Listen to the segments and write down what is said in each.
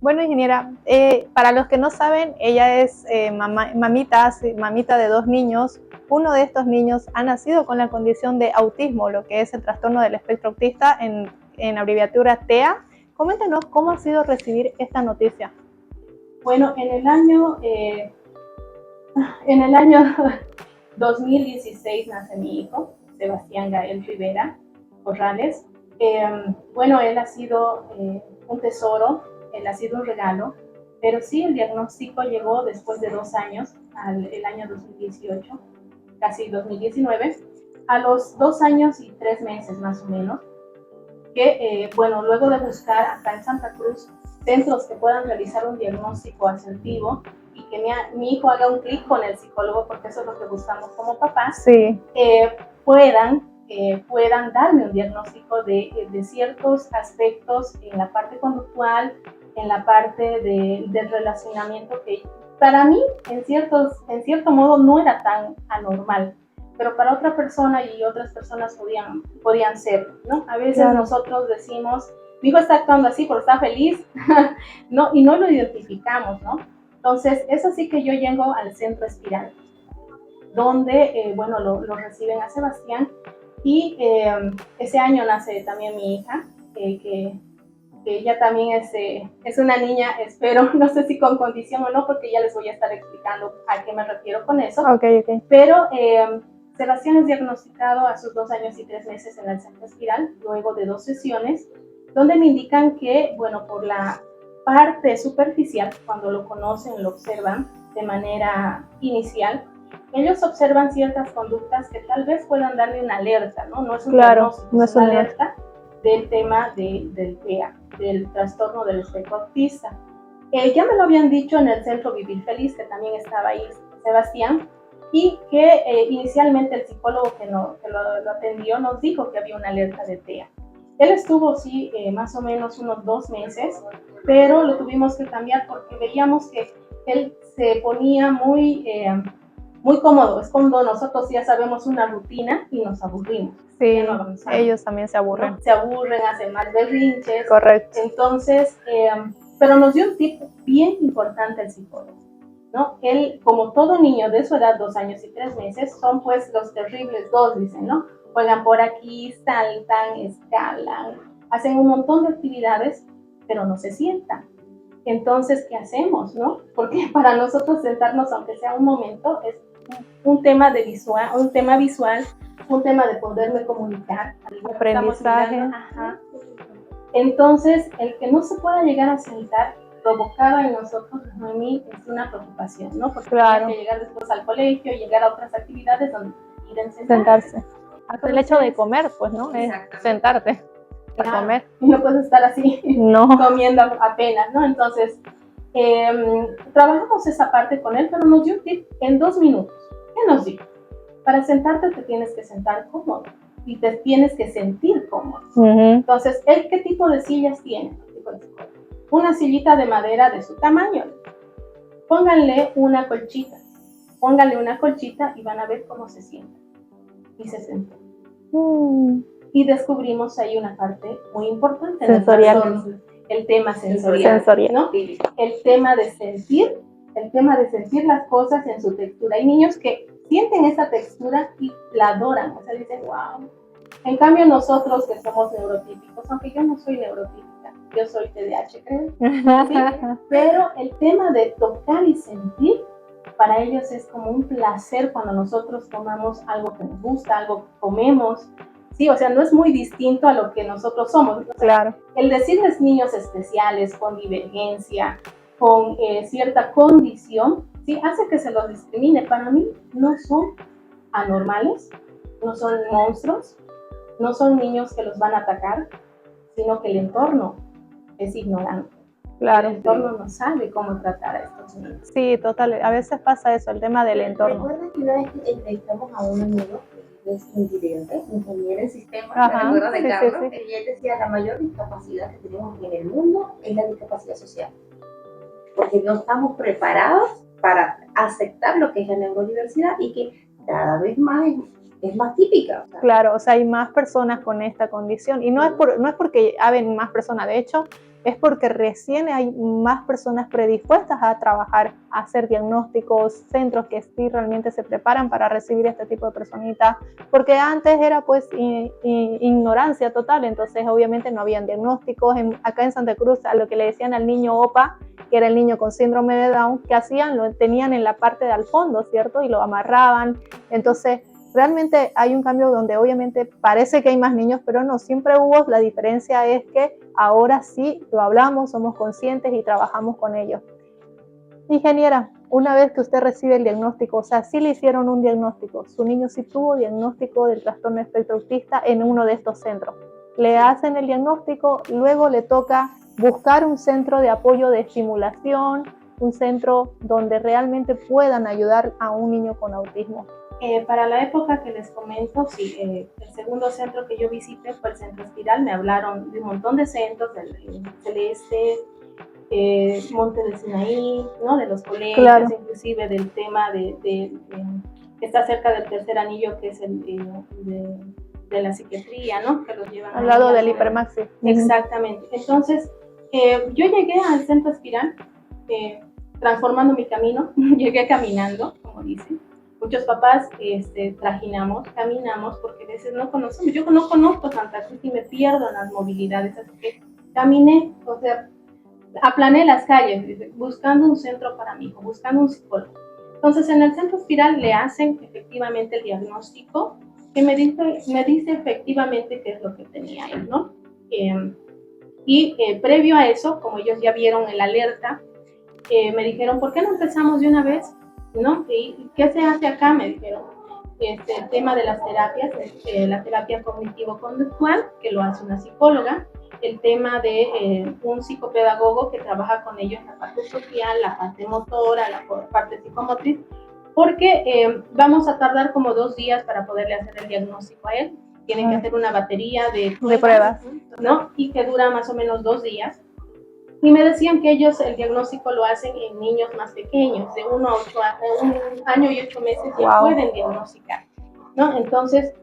Bueno, ingeniera, para los que no saben, ella es mamita de 2 niños. Uno de estos niños ha nacido con la condición de autismo, lo que es el trastorno del espectro autista, en abreviatura TEA. Coméntenos cómo ha sido recibir esta noticia. Bueno, en el año 2016 nace mi hijo, Sebastián Gael Rivera Corrales. Bueno, él ha sido un tesoro, él ha sido un regalo, pero sí, el diagnóstico llegó después de 2 años, el año 2018, casi 2019, a los 2 años y 3 meses más o menos, que, bueno, luego de buscar acá en Santa Cruz centros que puedan realizar un diagnóstico asertivo y que mi hijo haga un clic con el psicólogo, porque eso es lo que buscamos como papás, sí. puedan darme un diagnóstico de ciertos aspectos en la parte conductual, en la parte del relacionamiento, que para mí, en cierto modo, no era tan anormal, pero para otra persona y otras personas podían ser, ¿no? A veces claro, nosotros decimos, mi hijo está actuando así porque está feliz, ¿no? Y no lo identificamos, ¿no? Entonces, es así que yo llego al Centro Espiral, donde, bueno, lo reciben a Sebastián, y ese año nace también mi hija, que ella también es una niña, espero, no sé si con condición o no, porque ya les voy a estar explicando a qué me refiero con eso. Okay. Pero Sebastián es diagnosticado a sus 2 años y 3 meses en el Centro Espiral, luego de 2 sesiones, donde me indican que, bueno, por la parte superficial, cuando lo conocen, lo observan de manera inicial, ellos observan ciertas conductas que tal vez puedan darle una alerta, ¿no? No es un diagnóstico, no es una alerta del tema del TEA, del trastorno del espectro autista. Ya me lo habían dicho en el Centro Vivir Feliz, que también estaba ahí Sebastián, y que inicialmente el psicólogo que lo atendió nos dijo que había una alerta de TEA. Él estuvo, sí, más o menos unos 2 meses, pero lo tuvimos que cambiar porque veíamos que él se ponía muy cómodo. Es cuando nosotros ya sabemos una rutina y nos aburrimos. Sí, no, ellos también se aburren. ¿No? Se aburren, hacen más berrinches. Correcto. Entonces, pero nos dio un tip bien importante el psicólogo, ¿no? Él, como todo niño de su edad, 2 años y 3 meses, son pues los terribles dos, dicen, ¿no? Juegan por aquí, saltan, escalan, hacen un montón de actividades, pero no se sientan. Entonces, ¿qué hacemos, no? Porque para nosotros sentarnos, aunque sea un momento, es un tema visual, un tema de poderme comunicar. Aprendizaje. Entonces, el que no se pueda llegar a sentar provocaba en nosotros, a mí, es una preocupación, ¿no? Porque claro, tenía que llegar después al colegio, llegar a otras actividades donde quieren sentarse. Hasta el hecho de comer, pues, ¿no? Es sentarte a comer. Y no puedes estar así, no, comiendo apenas, ¿no? Entonces, trabajamos esa parte con él, pero nos dio un tip en 2 minutos. ¿Qué nos dijo? Para sentarte te tienes que sentar cómodo y te tienes que sentir cómodo. Entonces, ¿él qué tipo de sillas tiene? Una sillita de madera de su tamaño. Pónganle una colchita y van a ver cómo se sienta. Y se sentó. Y descubrimos ahí una parte muy importante. Sensorial. El tema sensorial, ¿no? El tema de sentir las cosas en su textura. Hay niños que sienten esa textura y la adoran, o sea, dicen, wow. En cambio, nosotros que somos neurotípicos, aunque yo no soy neurotípica, yo soy TDAH, creo, ¿sí? Pero el tema de tocar y sentir, para ellos es como un placer cuando nosotros tomamos algo que nos gusta, algo que comemos, ¿sí? O sea, no es muy distinto a lo que nosotros somos. O sea, claro. El decirles niños especiales, con divergencia, con cierta condición, ¿sí? Hace que se los discrimine. Para mí no son anormales, no son monstruos, no son niños que los van a atacar, sino que el entorno es ignorante. Claro. El entorno no sabe cómo tratar a estos niños. Sí, total. A veces pasa eso, el tema del entorno. Recuerda que una vez entrevistamos a un amigo que es invidente, ingeniero en sistemas, ¿te acuerdas de Carlos? Sí. Y él decía, la mayor discapacidad que tenemos en el mundo es la discapacidad social. Porque no estamos preparados para aceptar lo que es la neurodiversidad y que cada vez más es más típica. Claro, o sea, hay más personas con esta condición y no es porque haben más personas. De hecho, es porque recién hay más personas predispuestas a trabajar, a hacer diagnósticos, centros que sí realmente se preparan para recibir este tipo de personitas, porque antes era pues ignorancia total, entonces obviamente no habían diagnósticos. Acá en Santa Cruz, a lo que le decían al niño OPA, que era el niño con síndrome de Down, ¿qué hacían? Lo tenían en la parte de al fondo, ¿cierto? Y lo amarraban. Entonces realmente hay un cambio donde obviamente parece que hay más niños, pero no, siempre hubo. La diferencia es que ahora sí lo hablamos, somos conscientes y trabajamos con ellos. Ingeniera, una vez que usted recibe el diagnóstico, o sea, sí le hicieron un diagnóstico, su niño sí tuvo diagnóstico del trastorno de espectro autista en uno de estos centros. Le hacen el diagnóstico, luego le toca buscar un centro de apoyo de estimulación, un centro donde realmente puedan ayudar a un niño con autismo. Para la época que les comento, sí, el segundo centro que yo visité fue el Centro Espiral. Me hablaron de un montón de centros, del Celeste, Monte de Sinaí, ¿no? De los colegios, claro, inclusive del tema que está cerca del tercer anillo, que es el de la psiquiatría, ¿no? Que los llevan al lado del Hipermaxi. Exactamente. Entonces, yo llegué al Centro Espiral transformando mi camino, llegué caminando, como dicen. Muchos papás trajinamos, caminamos, porque a veces no conocemos. Yo no conozco Santa Cruz y me pierdo en las movilidades, así que caminé, o sea, aplané las calles, buscando un centro para mi hijo, buscando un psicólogo. Entonces, en el Centro Espiral le hacen efectivamente el diagnóstico, que me dice efectivamente qué es lo que tenía él, ¿no? Previo a eso, como ellos ya vieron el alerta, me dijeron, ¿por qué no empezamos de una vez? ¿No? ¿Y qué se hace acá? Me dijeron. El tema de las terapias, la terapia cognitivo-conductual, que lo hace una psicóloga, el tema de un psicopedagogo que trabaja con ellos la parte social, la parte motora, la parte psicomotriz, porque vamos a tardar como 2 días para poderle hacer el diagnóstico a él. Tienen que hacer una batería de pruebas, ¿no? Y que dura más o menos 2 días. Y me decían que ellos el diagnóstico lo hacen en niños más pequeños, de 1 a 1 año y 8 meses ya pueden diagnosticar, ¿no? Entonces,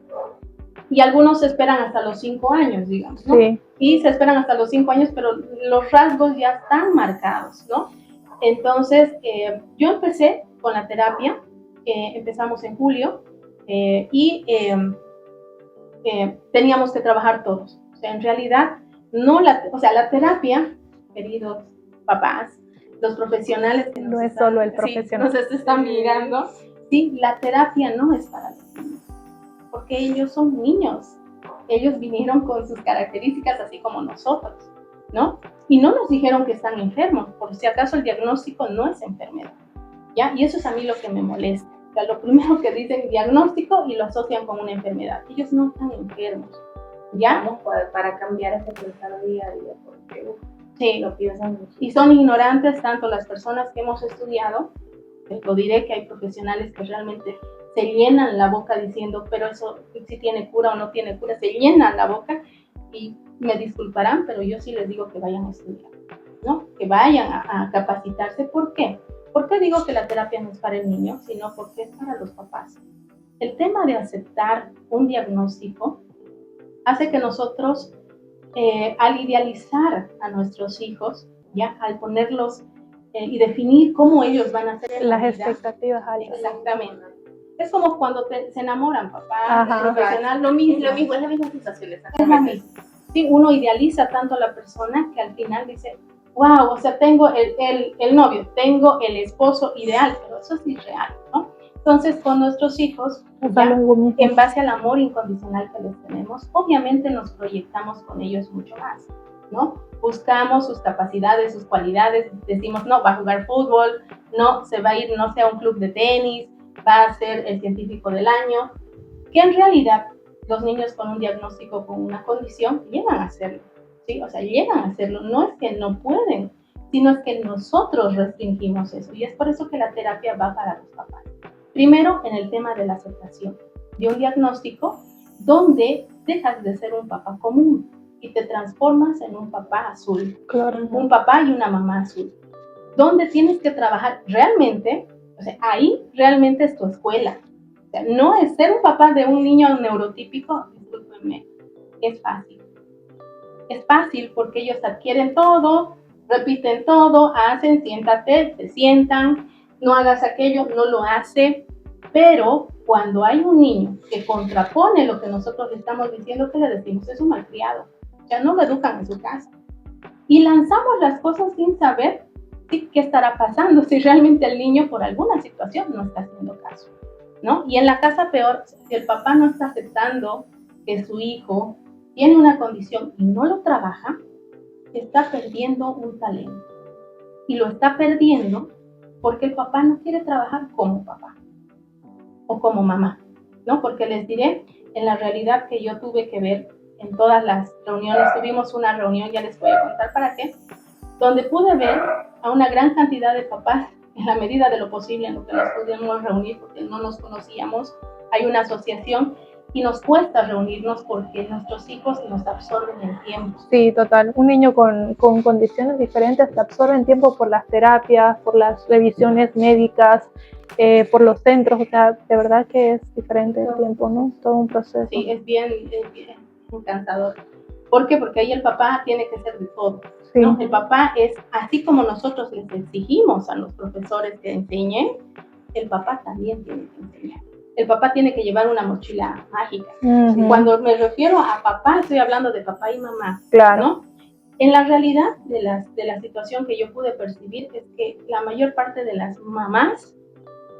y algunos se esperan hasta los 5 años, digamos, ¿no? Sí. Y se esperan hasta los 5 años, pero los rasgos ya están marcados, ¿no? Entonces, yo empecé con la terapia, empezamos en julio, teníamos que trabajar todos. O sea, en realidad, la terapia, queridos papás, los profesionales que no es solo el profesional, nos están mirando, sí, la terapia no es para los niños, porque ellos son niños, ellos vinieron con sus características así como nosotros, ¿no? Y no nos dijeron que están enfermos, por si acaso el diagnóstico no es enfermedad, ¿ya? Y eso es a mí lo que me molesta. O sea, lo primero que dicen diagnóstico y lo asocian con una enfermedad. Ellos no están enfermos, ¿ya? Vamos para cambiar este pensar día a día, porque sí, lo piensan mucho. Y son ignorantes tanto las personas que hemos estudiado, lo diré que hay profesionales que realmente se llenan la boca diciendo, pero eso si tiene cura o no tiene cura, se llenan la boca y me disculparán, pero yo sí les digo que vayan a estudiar, ¿no? Que vayan a capacitarse. ¿Por qué? ¿Por qué digo que la terapia no es para el niño, sino porque es para los papás? El tema de aceptar un diagnóstico hace que nosotros, al idealizar a nuestros hijos, ya al ponerlos y definir cómo ellos van a ser las expectativas altas. Exactamente. Es como cuando se enamoran, papá, profesional, lo mismo. Es la misma sensación. Es la misma. Sí, uno idealiza tanto a la persona que al final dice, wow, o sea, tengo el novio, tengo el esposo ideal, pero eso es irreal, ¿no? Entonces, con nuestros hijos, ya, en base al amor incondicional que les tenemos, obviamente nos proyectamos con ellos mucho más, ¿no? Buscamos sus capacidades, sus cualidades, decimos, no, va a jugar fútbol, no, se va a ir, no sé, a un club de tenis, va a ser el científico del año, que en realidad los niños con un diagnóstico, con una condición, llegan a hacerlo, ¿sí? O sea, llegan a hacerlo, no es que no pueden, sino es que nosotros restringimos eso, y es por eso que la terapia va para los papás. Primero, en el tema de la aceptación de un diagnóstico donde dejas de ser un papá común y te transformas en un papá azul, claro, un papá y una mamá azul, donde tienes que trabajar realmente, o sea, ahí realmente es tu escuela. O sea, no es ser un papá de un niño neurotípico, discúlpenme, es fácil. es fácil porque ellos adquieren todo, repiten todo, hacen, siéntate, se sientan, no hagas aquello, no lo hace. Pero cuando hay un niño que contrapone lo que nosotros le estamos diciendo, que le decimos es un malcriado, ya no lo educan en su casa. Y lanzamos las cosas sin saber qué estará pasando, si realmente el niño por alguna situación no está haciendo caso, ¿no? Y en la casa peor, si el papá no está aceptando que su hijo tiene una condición y no lo trabaja, está perdiendo un talento. Y lo está perdiendo porque el papá no quiere trabajar como papá o como mamá, ¿no? Porque les diré, en la realidad que yo tuve que ver en todas las reuniones, tuvimos una reunión, ya les voy a contar para qué, donde pude ver a una gran cantidad de papás, en la medida de lo posible, en lo que nos pudimos reunir, porque no nos conocíamos, hay una asociación, y nos cuesta reunirnos porque nuestros hijos nos absorben el tiempo. Sí, total. Un niño con condiciones diferentes te absorben tiempo por las terapias, por las revisiones médicas, por los centros. O sea, de verdad que es diferente el tiempo, ¿no? Todo un proceso. Sí, es bien cansador. ¿Por qué? Porque ahí el papá tiene que ser de todo, sí, ¿no? El papá es, así como nosotros les exigimos a los profesores que enseñen, el papá también tiene que enseñar. El papá tiene que llevar una mochila mágica. Uh-huh. Cuando me refiero a papá, estoy hablando de papá y mamá, claro, ¿no? En la realidad de la situación que yo pude percibir es que la mayor parte de las mamás,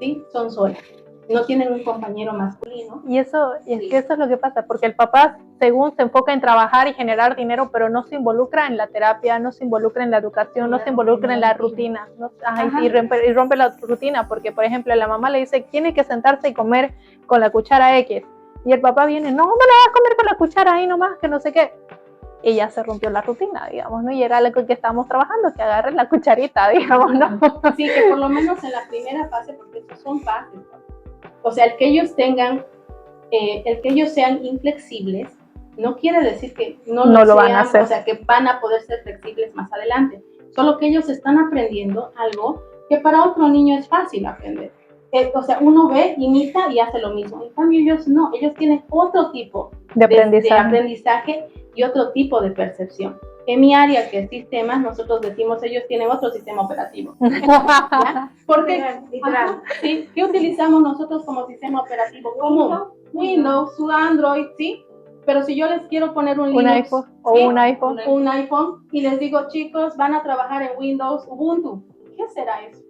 ¿sí?, son solas. No tienen un compañero masculino. Y eso, es que eso es lo que pasa, porque el papá, según se enfoca en trabajar y generar dinero, pero no se involucra en la terapia, no se involucra en la educación, no se involucra en la rutina, ¿no? Y rompe la rutina, porque, por ejemplo, la mamá le dice, tiene que sentarse y comer con la cuchara X, y el papá viene, no le vas a comer con la cuchara ahí nomás, que no sé qué. Y ya se rompió la rutina, digamos, ¿no? Y era lo que estábamos trabajando, que agarren la cucharita, digamos, ¿no? Sí, que por lo menos en la primera fase, porque estos son fases, o sea, el que ellos tengan, el que ellos sean inflexibles, no quiere decir que no lo sean, van a hacer. O sea, que van a poder ser flexibles más adelante. Solo que ellos están aprendiendo algo que para otro niño es fácil aprender. O sea, uno ve, imita y hace lo mismo. En cambio, ellos no, ellos tienen otro tipo de aprendizaje y otro tipo de percepción. En mi área, que es sistemas, nosotros decimos, ellos tienen otro sistema operativo. ¿Ya? Porque, ¿sí? ¿Qué utilizamos nosotros como sistema operativo común? Windows, su Android, ¿sí? Pero si yo les quiero poner un Linux, iPhone, o ¿sí? un iPhone, y les digo, chicos, van a trabajar en Windows, Ubuntu, ¿qué será eso?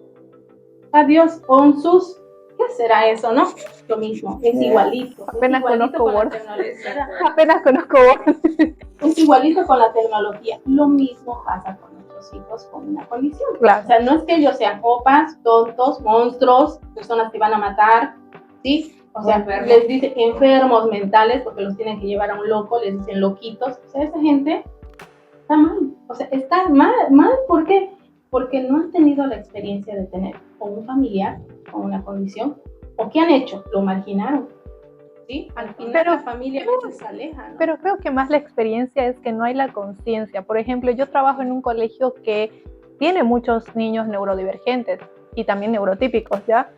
Adiós, on sus, ¿qué será eso, no? Lo mismo, es igualito. Apenas igualito conozco Word. Apenas conozco Word. Es igualito con la tecnología. Lo mismo pasa con nuestros hijos con una condición. Claro. O sea, no es que ellos sean copas, tontos, monstruos, personas que van a matar, ¿sí? O sea, les dicen enfermos mentales porque los tienen que llevar a un loco, les dicen loquitos. O sea, esa gente está mal. O sea, está mal. ¿Por qué? Porque no han tenido la experiencia de tener o un familiar con una condición, o ¿qué han hecho? Lo marginaron. ¿Sí? Al final la familia a veces se aleja, ¿no? Pero creo que más la experiencia es que no hay la conciencia. Por ejemplo, yo trabajo en un colegio que tiene muchos niños neurodivergentes y también neurotípicos, ¿ya?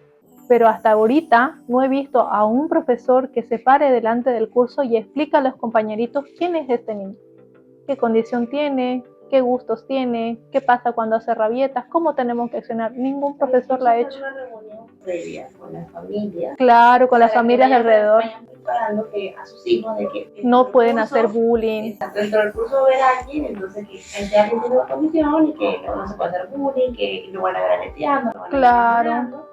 Pero hasta ahorita no he visto a un profesor que se pare delante del curso y explica a los compañeritos quién es este niño, qué condición tiene, qué gustos tiene, qué pasa cuando hace rabietas, cómo tenemos que accionar. Ningún profesor lo ha hecho. Una reunión previa con las familias. Claro, con las familias de alrededor. Vayan preparando que a sus hijos de que no pueden hacer bullying. Dentro del curso ver a alguien, entonces que alguien tiene una condición y que no se puede hacer bullying, que lo van a ver aleteando, lo van a ver aleteando.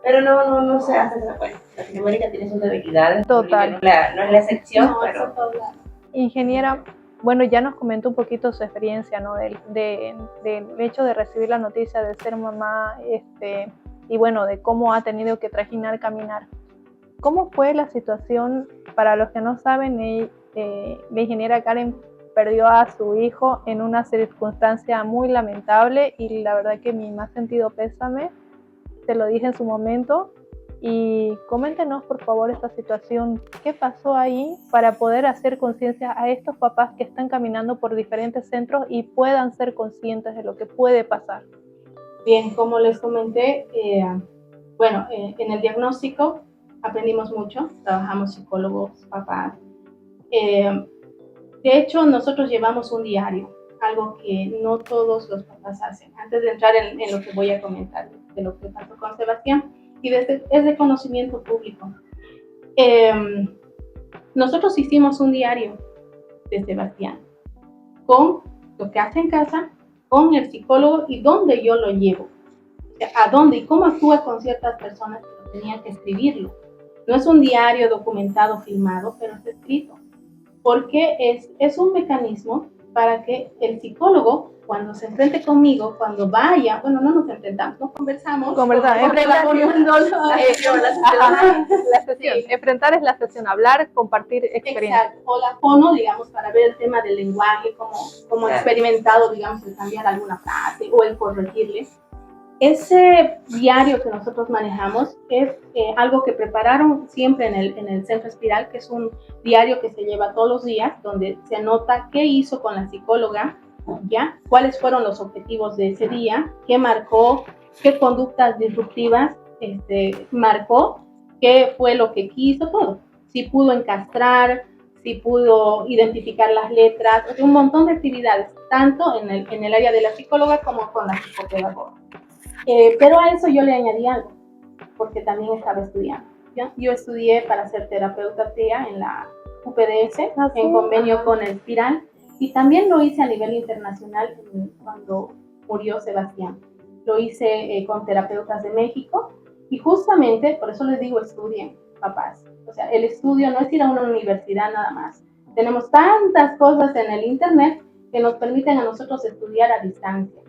Pero no se hace esa cuenta. Latinoamérica tiene sus debilidades. Total. No es la excepción, pero... Ingeniera, bueno, ya nos comentó un poquito su experiencia, ¿no? Del hecho de recibir la noticia de ser mamá, y bueno, de cómo ha tenido que trajinar, caminar. ¿Cómo fue la situación? Para los que no saben, la ingeniera Karen perdió a su hijo en una circunstancia muy lamentable y la verdad que mi más sentido pésame, te lo dije en su momento. Y coméntenos por favor esta situación, qué pasó ahí para poder hacer conciencia a estos papás que están caminando por diferentes centros y puedan ser conscientes de lo que puede pasar. Bien, como les comenté, en el diagnóstico aprendimos mucho, trabajamos psicólogos, papás, De hecho, nosotros llevamos un diario, algo que no todos los papás hacen. Antes de entrar en lo que voy a comentar, de lo que pasó con Sebastián, y es de conocimiento público. Nosotros hicimos un diario de Sebastián, con lo que hace en casa, con el psicólogo y dónde yo lo llevo. O sea, a dónde y cómo actúa con ciertas personas que tenía que escribirlo. No es un diario documentado, filmado, pero es escrito. Porque es un mecanismo para que el psicólogo, cuando se enfrente conmigo, cuando vaya, bueno, no nos enfrentamos, no conversamos. La sesión. Sí. Enfrentar es la sesión, hablar, compartir experiencias. Exacto, o la fono, digamos, para ver el tema del lenguaje, como experimentado, digamos, el cambiar alguna frase o el corregirle. Ese diario que nosotros manejamos es algo que prepararon siempre en el Centro Espiral, que es un diario que se lleva todos los días, donde se anota qué hizo con la psicóloga, ¿ya? Cuáles fueron los objetivos de ese día, qué marcó, qué conductas disruptivas marcó, qué fue lo que quiso, todo. Si pudo encastrar, si pudo identificar las letras, o sea, un montón de actividades, tanto en el área de la psicóloga como con la psicopedagoga. Pero a eso yo le añadí algo, porque también estaba estudiando. ¿Ya? Yo estudié para ser terapeuta TEA en la UPDS, en convenio con el Espiral, y también lo hice a nivel internacional cuando murió Sebastián. Lo hice con terapeutas de México, y justamente, por eso les digo, estudien, papás. O sea, el estudio no es ir a una universidad nada más. Tenemos tantas cosas en el internet que nos permiten a nosotros estudiar a distancia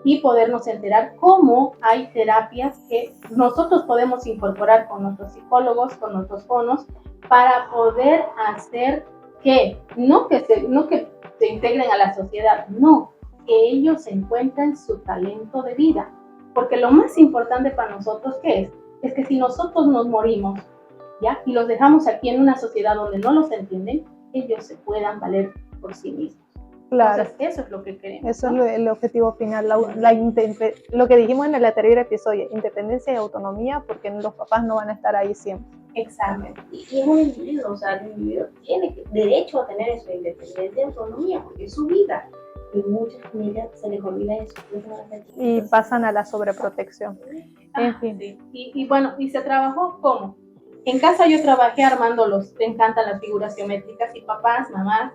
y podernos enterar cómo hay terapias que nosotros podemos incorporar con nuestros psicólogos, con nuestros fonos, para poder hacer que no que se integren a la sociedad, no, que ellos encuentren su talento de vida. Porque lo más importante para nosotros, ¿qué es? Es que si nosotros nos morimos, ¿ya? Y los dejamos aquí en una sociedad donde no los entienden, ellos se puedan valer por sí mismos. Claro. Entonces, eso es lo que queremos. Eso ¿no? Es el objetivo final, lo que dijimos en el anterior episodio, independencia y autonomía, porque los papás no van a estar ahí siempre. Exactamente. Y es un individuo, o sea, el individuo tiene derecho a tener eso, independencia y autonomía, porque es su vida. Y muchas familias se les olvida eso. Y pasan a la sobreprotección. En fin. Sí. Y bueno, ¿y se trabajó cómo? En casa yo trabajé armándolos, te encantan las figuras geométricas y papás, mamás,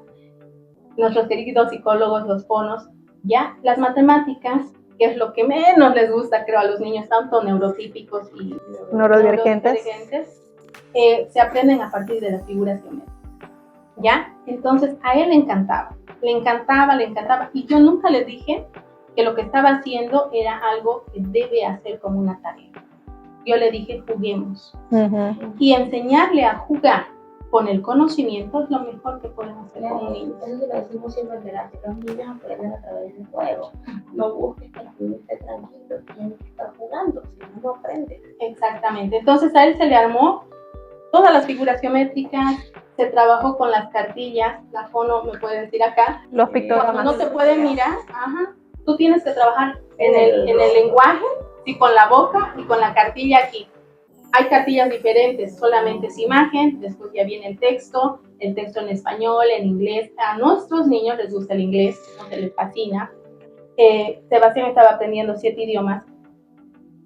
nuestros queridos psicólogos, los fonos, ya las matemáticas, que es lo que menos les gusta, creo, a los niños, tanto neurotípicos y neurodivergentes, se aprenden a partir de las figuras geométricas, ¿ya? Entonces, a él le encantaba, y yo nunca le dije que lo que estaba haciendo era algo que debe hacer como una tarea. Yo le dije, juguemos. Y enseñarle a jugar con el conocimiento es lo mejor que podemos hacer con un niño. Eso lo decimos siempre en terapia, los niños aprenden a través del juego. No busques que el niño esté tranquilo, tiene que estar jugando, si no aprende. Exactamente. Entonces a él se le armó todas las figuras geométricas, se trabajó con las cartillas, la fono me puede decir acá. Los pictogramas. Cuando no se puede mirar, tú tienes que trabajar en el lenguaje, sí, con la boca y con la cartilla aquí. Hay cartillas diferentes, solamente es imagen, después ya viene el texto en español, en inglés. A nuestros niños les gusta el inglés, se les fascina. Sebastián estaba aprendiendo 7 idiomas.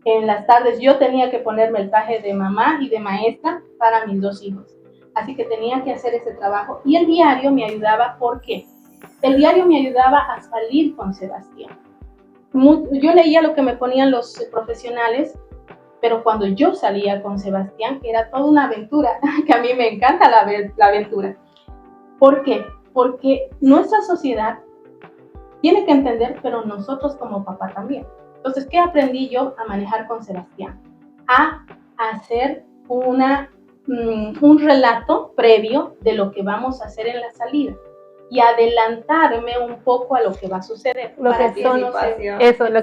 En las tardes yo tenía que ponerme el traje de mamá y de maestra para mis 2 hijos. Así que tenía que hacer ese trabajo. Y el diario me ayudaba, ¿por qué? El diario me ayudaba a salir con Sebastián. Yo leía lo que me ponían los profesionales, pero cuando yo salía con Sebastián era toda una aventura, que a mí me encanta la aventura. ¿Por qué? Porque nuestra sociedad tiene que entender, pero nosotros como papá también. Entonces, ¿qué aprendí yo a manejar con Sebastián? A hacer un relato previo de lo que vamos a hacer en la salida y adelantarme un poco a lo que va a suceder. Lo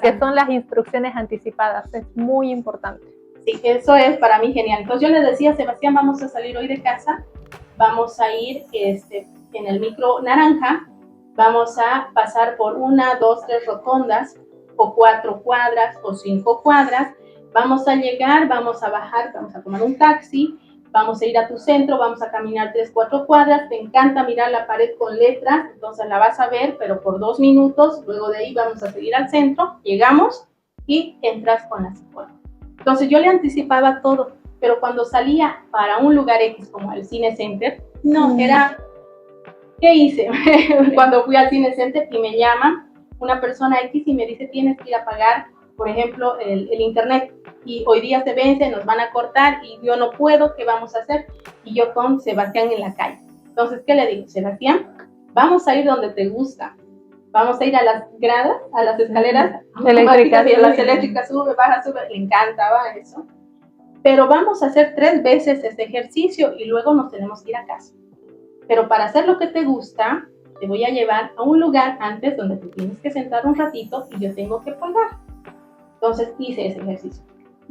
que son las instrucciones anticipadas, es muy importante. Sí, eso es para mí genial. Entonces yo le decía a Sebastián, vamos a salir hoy de casa, vamos a ir en el micro naranja, vamos a pasar por 1, 2, 3 rotondas, o 4 cuadras, o 5 cuadras, vamos a llegar, vamos a bajar, vamos a tomar un taxi, vamos a ir a tu centro, vamos a caminar 3, 4 cuadras, te encanta mirar la pared con letras, entonces la vas a ver, pero por 2 minutos, luego de ahí vamos a seguir al centro, llegamos y entras con la psicóloga. Entonces yo le anticipaba todo, pero cuando salía para un lugar X como el Cine Center, no, era, ¿qué hice? Cuando fui al Cine Center y me llama una persona X y me dice, tienes que ir a pagar, por ejemplo, el internet, y hoy día se vence, nos van a cortar y yo no puedo, ¿qué vamos a hacer? Y yo con Sebastián en la calle. Entonces, ¿qué le digo? Sebastián, vamos a ir donde te gusta. Vamos a ir a las gradas, a las escaleras eléctricas, y a las eléctricas, sube, baja, sube, le encantaba eso. Pero vamos a hacer 3 veces este ejercicio y luego nos tenemos que ir a casa. Pero para hacer lo que te gusta, te voy a llevar a un lugar antes donde te tienes que sentar un ratito y yo tengo que pagar. Entonces hice ese ejercicio.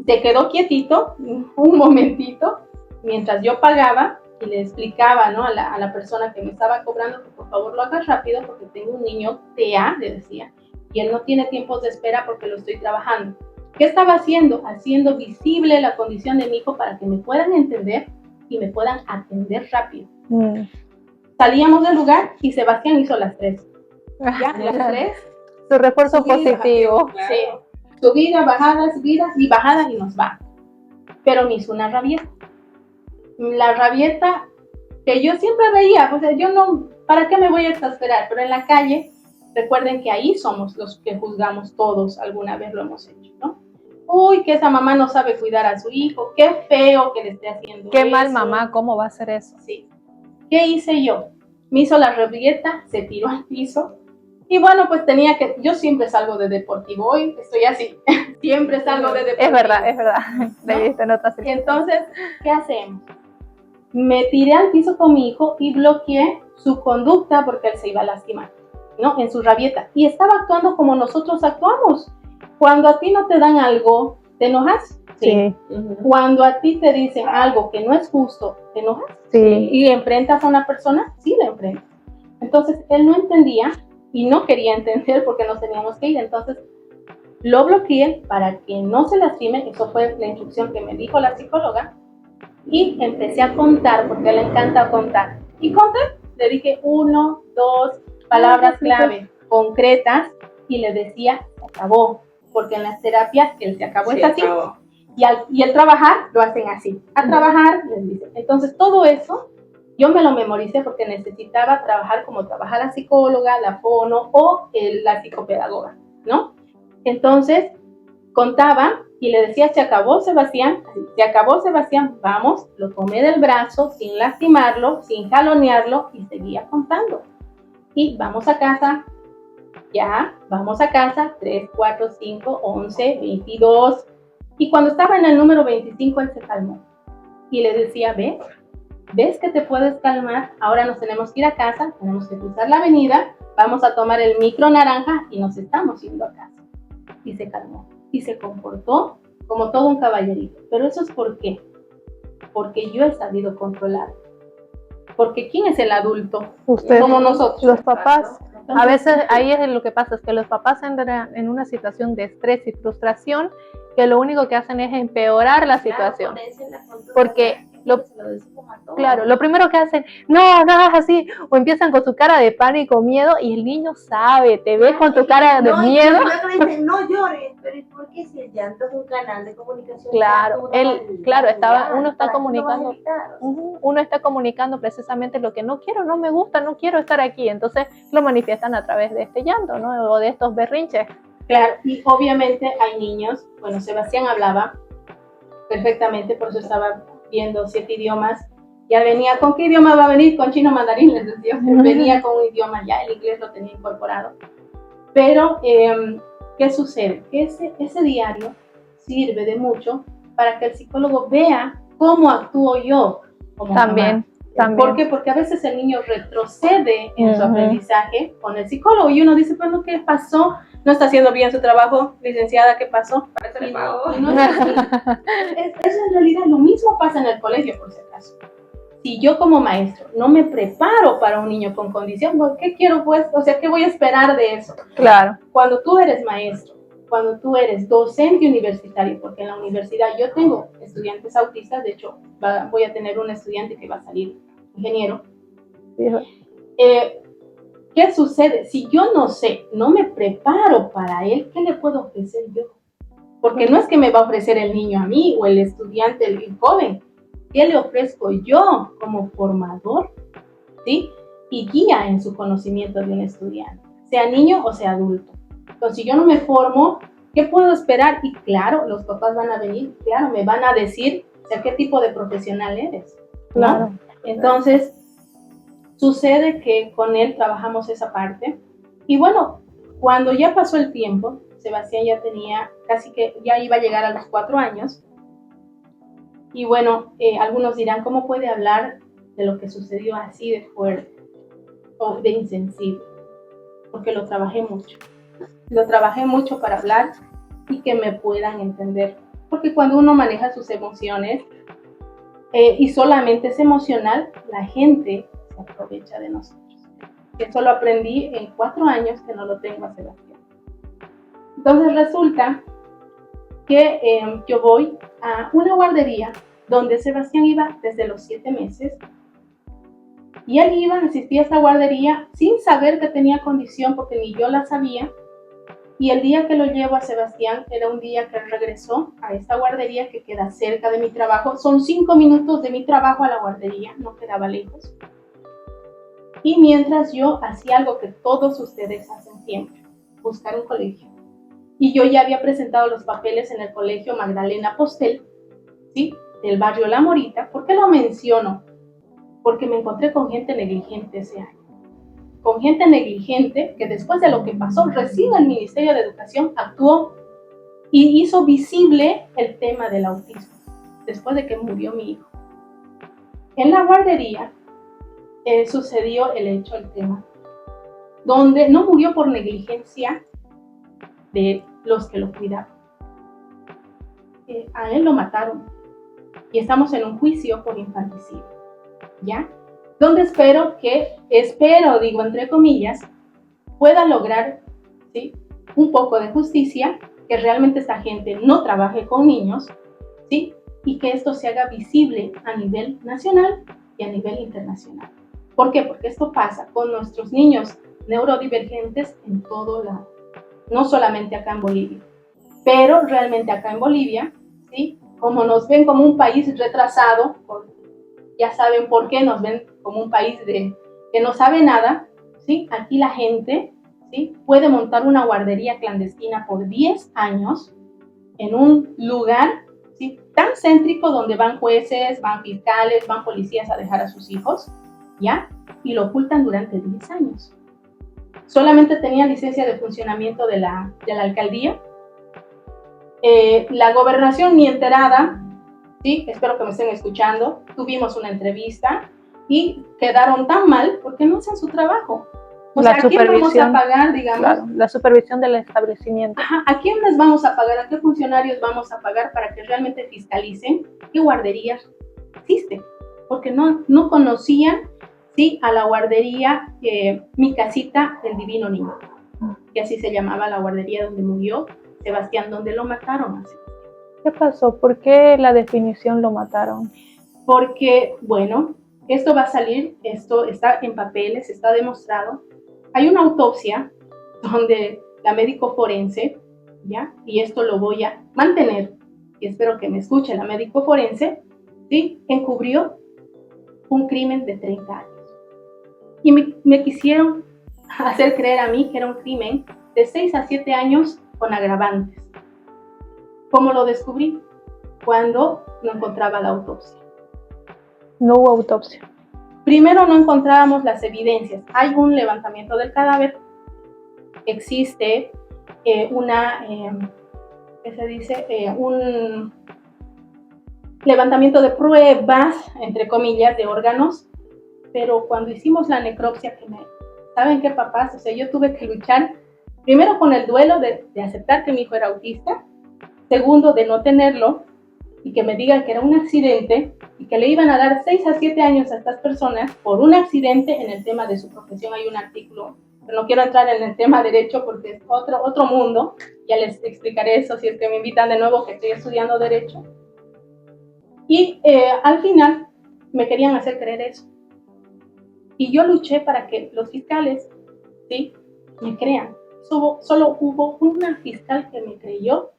Se quedó quietito un momentito mientras yo pagaba y le explicaba, ¿no?, a la persona que me estaba cobrando que por favor lo haga rápido porque tengo un niño TEA, le decía, y él no tiene tiempos de espera porque lo estoy trabajando. ¿Qué estaba haciendo? Haciendo visible la condición de mi hijo para que me puedan entender y me puedan atender rápido. Salíamos del lugar y Sebastián hizo las 3. ¿Ya? Las 3. Su refuerzo positivo. Claro. Sí. Subida, bajada y bajada y nos va. Pero me hizo una rabieta. La rabieta que yo siempre veía, o sea, yo no, ¿para qué me voy a exasperar? Pero en la calle, recuerden que ahí somos los que juzgamos todos, alguna vez lo hemos hecho, ¿no? Uy, que esa mamá no sabe cuidar a su hijo, qué feo que le esté haciendo qué eso. mal mamá, ¿cómo va a hacer eso? Sí. ¿Qué hice yo? Me hizo la rabieta, se tiró al piso. Y bueno, pues tenía que, yo siempre salgo de deportivo, hoy estoy así, siempre salgo de deportivo. Es verdad, le viste notas. Y entonces, ¿qué hacemos? Me tiré al piso con mi hijo y bloqueé su conducta porque él se iba a lastimar, ¿no? En su rabieta. Y estaba actuando como nosotros actuamos. Cuando a ti no te dan algo, ¿te enojas? Sí. Cuando a ti te dicen algo que no es justo, ¿te enojas? Sí. ¿Y enfrentas a una persona? Sí, la enfrentas. Entonces, él no entendía y no quería entender porque nos teníamos que ir. Entonces, lo bloqueé para que no se lastime. Eso fue la instrucción que me dijo la psicóloga. Y empecé a contar, porque le encanta contar. Y conté, le dije 1, 2, palabras clave, concretas, y le decía, se acabó. Porque en las terapias, el se acabó es así. Y el trabajar, lo hacen así. A trabajar, les dicen. Entonces, todo eso, yo me lo memoricé porque necesitaba trabajar como trabaja la psicóloga, la fono o la psicopedagoga, ¿no? Entonces, contaba y le decía, se acabó Sebastián, vamos, lo tomé del brazo sin lastimarlo, sin jalonearlo y seguía contando. Y vamos a casa, ya, vamos a casa, 3, 4, 5, 11, 22. Y cuando estaba en el número 25, él se calmó. Y le decía, ¿ves que te puedes calmar? Ahora nos tenemos que ir a casa, tenemos que cruzar la avenida, vamos a tomar el micro naranja y nos estamos yendo a casa. Y se calmó. Y se comportó como todo un caballerito. Pero eso es ¿por qué? Porque yo he sabido controlar. Porque ¿quién es el adulto? Usted, como nosotros. Los papás. A veces ahí es lo que pasa, es que los papás entran en una situación de estrés y frustración que lo único que hacen es empeorar la situación. Porque lo primero que hacen, no hagas así, o empiezan con su cara de pánico, miedo, y el niño sabe, te ves con tu cara de miedo. Y luego dicen, no llores, pero ¿por qué si el llanto es un canal de comunicación? Claro, uno está comunicando precisamente lo que no quiero, no me gusta, no quiero estar aquí, entonces lo manifiestan a través de este llanto, ¿no? O de estos berrinches. Claro, y obviamente hay niños, bueno, Sebastián hablaba perfectamente, por eso estaba viendo 7 idiomas, ya venía, ¿con qué idioma va a venir? Con chino mandarín, les decía, venía con un idioma ya, el inglés lo tenía incorporado, pero ¿qué sucede? Que ese diario sirve de mucho para que el psicólogo vea cómo actúo yo como mamá. ¿Por qué? Porque a veces el niño retrocede en su aprendizaje con el psicólogo y uno dice, bueno, ¿qué pasó? No está haciendo bien su trabajo, licenciada, ¿qué pasó? Y no es así. Eso en realidad lo mismo pasa en el colegio, por si acaso. Si yo como maestro no me preparo para un niño con condición, ¿qué quiero pues? O sea, ¿qué voy a esperar de eso? Claro. Cuando tú eres maestro, cuando tú eres docente universitario, porque en la universidad yo tengo estudiantes autistas, de hecho voy a tener un estudiante que va a salir ingeniero. ¿Qué sucede? Si yo no sé, no me preparo para él, ¿qué le puedo ofrecer yo? Porque no es que me va a ofrecer el niño a mí o el estudiante, el joven. ¿Qué le ofrezco yo como formador? ¿Sí? Y guía en su conocimiento de un estudiante, sea niño o sea adulto. Entonces, si yo no me formo, ¿qué puedo esperar? Y claro, los papás van a venir, claro, me van a decir, o sea, ¿qué tipo de profesional eres? ¿No? Claro. Entonces, sucede que con él trabajamos esa parte. Y bueno, cuando ya pasó el tiempo, Sebastián ya tenía casi que, ya iba a llegar a los 4 años. Y bueno, algunos dirán, ¿cómo puede hablar de lo que sucedió así de fuerte o de insensible? Porque lo trabajé mucho. Lo trabajé mucho para hablar y que me puedan entender. Porque cuando uno maneja sus emociones y solamente es emocional, la gente se aprovecha de nosotros. Eso lo aprendí en 4 años que no lo tengo a Sebastián. Entonces resulta que yo voy a una guardería donde Sebastián iba desde los 7 meses y él iba, asistía a esta guardería sin saber que tenía condición porque ni yo la sabía. Y el día que lo llevo a Sebastián era un día que él regresó a esta guardería que queda cerca de mi trabajo. Son 5 minutos de mi trabajo a la guardería, no quedaba lejos. Y mientras yo hacía algo que todos ustedes hacen siempre, buscar un colegio. Y yo ya había presentado los papeles en el colegio Magdalena Postel, ¿sí? Del barrio La Morita. ¿Por qué lo menciono? Porque me encontré con gente negligente ese año. Con gente negligente que después de lo que pasó, recién el Ministerio de Educación actuó y hizo visible el tema del autismo, después de que murió mi hijo. En la guardería sucedió el tema, donde no murió por negligencia de los que lo cuidaban. A él lo mataron y estamos en un juicio por infanticidio, ¿ya? Donde espero, digo entre comillas, pueda lograr, ¿sí?, un poco de justicia, que realmente esta gente no trabaje con niños, ¿sí?, y que esto se haga visible a nivel nacional y a nivel internacional. ¿Por qué? Porque esto pasa con nuestros niños neurodivergentes en todo lado, no solamente acá en Bolivia, pero realmente acá en Bolivia, ¿sí?, como nos ven como un país retrasado, ya saben por qué nos ven como un país que no sabe nada, ¿sí? Aquí la gente, ¿sí?, puede montar una guardería clandestina por 10 años en un lugar, ¿sí?, tan céntrico donde van jueces, van fiscales, van policías a dejar a sus hijos, ¿ya? Y lo ocultan durante 10 años. Solamente tenían licencia de funcionamiento de la alcaldía. La gobernación ni enterada, ¿sí? Espero que me estén escuchando. Tuvimos una entrevista y quedaron tan mal porque no hacen su trabajo. O sea, ¿a quién vamos a pagar, digamos? Claro, la supervisión del establecimiento. Ajá, ¿a quién les vamos a pagar? ¿A qué funcionarios vamos a pagar para que realmente fiscalicen qué guarderías existen? Porque no conocían, ¿sí?, a la guardería Mi Casita del Divino Niño, que así se llamaba la guardería donde murió Sebastián, donde lo mataron así. ¿Qué pasó? ¿Por qué la definición lo mataron? Porque, bueno, esto va a salir, esto está en papeles, está demostrado. Hay una autopsia donde la médico forense, ¿ya? Y esto lo voy a mantener, y espero que me escuche la médico forense, ¿sí?, encubrió un crimen de 30 años. Y me quisieron hacer creer a mí que era un crimen de 6 a 7 años con agravantes. ¿Cómo lo descubrí? Cuando no encontraba la autopsia. No hubo autopsia. Primero no encontrábamos las evidencias. Hay un levantamiento del cadáver, existe un levantamiento de pruebas, entre comillas, de órganos, pero cuando hicimos la necropsia, ¿saben qué, papás? O sea, yo tuve que luchar primero con el duelo de aceptar que mi hijo era autista, segundo, de no tenerlo, y que me digan que era un accidente y que le iban a dar 6 a 7 años a estas personas por un accidente en el tema de su profesión. Hay un artículo pero no quiero entrar en el tema derecho porque es otro mundo, ya les explicaré eso si es que me invitan de nuevo, que estoy estudiando derecho. Y al final me querían hacer creer eso. Y yo luché para que los fiscales, ¿sí?, me crean. Solo hubo una fiscal que me creyó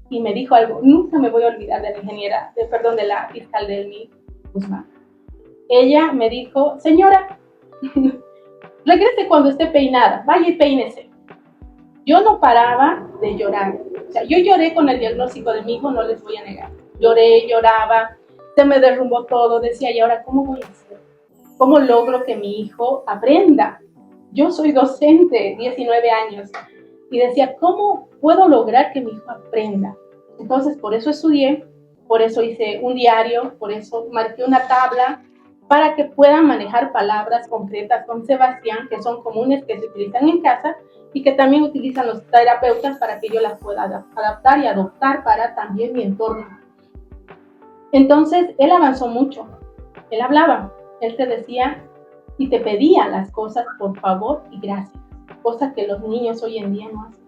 y me dijo algo. Nunca me voy a olvidar de la fiscal Delmi Guzmán. Ella me dijo: señora, regrese cuando esté peinada, vaya y peínese. Yo no paraba de llorar. O sea, yo lloré con el diagnóstico de mi hijo, no les voy a negar. Lloré, lloraba, se me derrumbó todo. Decía, ¿y ahora cómo voy a hacer? ¿Cómo logro que mi hijo aprenda? Yo soy docente, 19 años, y decía, ¿cómo puedo lograr que mi hijo aprenda? Entonces, por eso estudié, por eso hice un diario, por eso marqué una tabla, para que puedan manejar palabras concretas con Sebastián, que son comunes, que se utilizan en casa, y que también utilizan los terapeutas para que yo las pueda adaptar y adoptar para también mi entorno. Entonces, él avanzó mucho, él hablaba, él te decía y te pedía las cosas por favor y gracias, cosas que los niños hoy en día no hacen,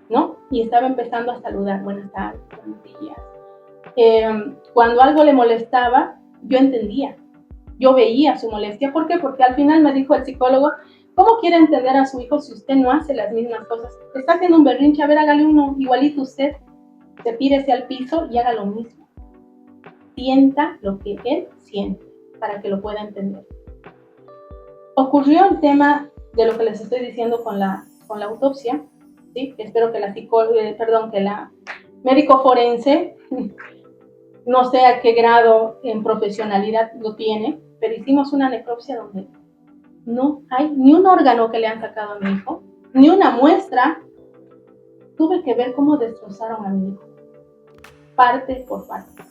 ¿no? Y estaba empezando a saludar, buenas tardes, buenos días. Cuando algo le molestaba, yo entendía, yo veía su molestia. ¿Por qué? Porque al final me dijo el psicólogo, ¿cómo quiere entender a su hijo si usted no hace las mismas cosas? Está haciendo un berrinche, a ver, hágale uno igualito usted, se tírese al piso y haga lo mismo. Sienta lo que él siente para que lo pueda entender. Ocurrió el tema de lo que les estoy diciendo con la autopsia, ¿sí? Espero que la médico forense, no sé a qué grado en profesionalidad lo tiene, pero hicimos una necropsia donde no hay ni un órgano que le han sacado a mi hijo, ni una muestra. Tuve que ver cómo destrozaron a mi hijo, parte por parte.